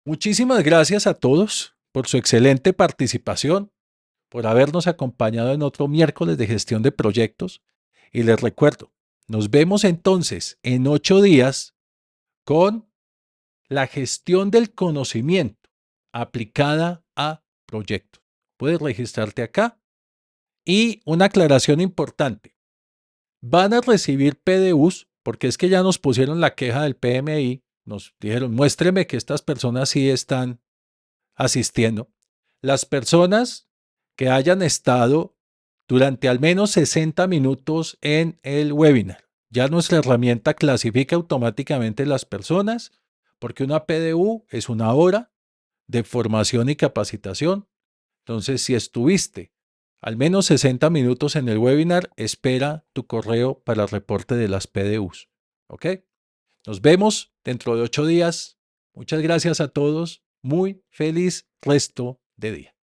Muchísimas gracias a todos por su excelente participación, por habernos acompañado en otro miércoles de gestión de proyectos. Y les recuerdo, nos vemos entonces en 8 días con la gestión del conocimiento aplicada a proyectos. Puedes registrarte acá. Y una aclaración importante. Van a recibir PDUs, porque es que ya nos pusieron la queja del PMI, nos dijeron, muéstreme que estas personas sí están asistiendo. Las personas que hayan estado durante al menos 60 minutos en el webinar. Ya nuestra herramienta clasifica automáticamente las personas, porque una PDU es una hora de formación y capacitación. Entonces, si estuviste al menos 60 minutos en el webinar, espera tu correo para el reporte de las PDUs. ¿Ok? Nos vemos dentro de 8 días. Muchas gracias a todos. Muy feliz resto de día.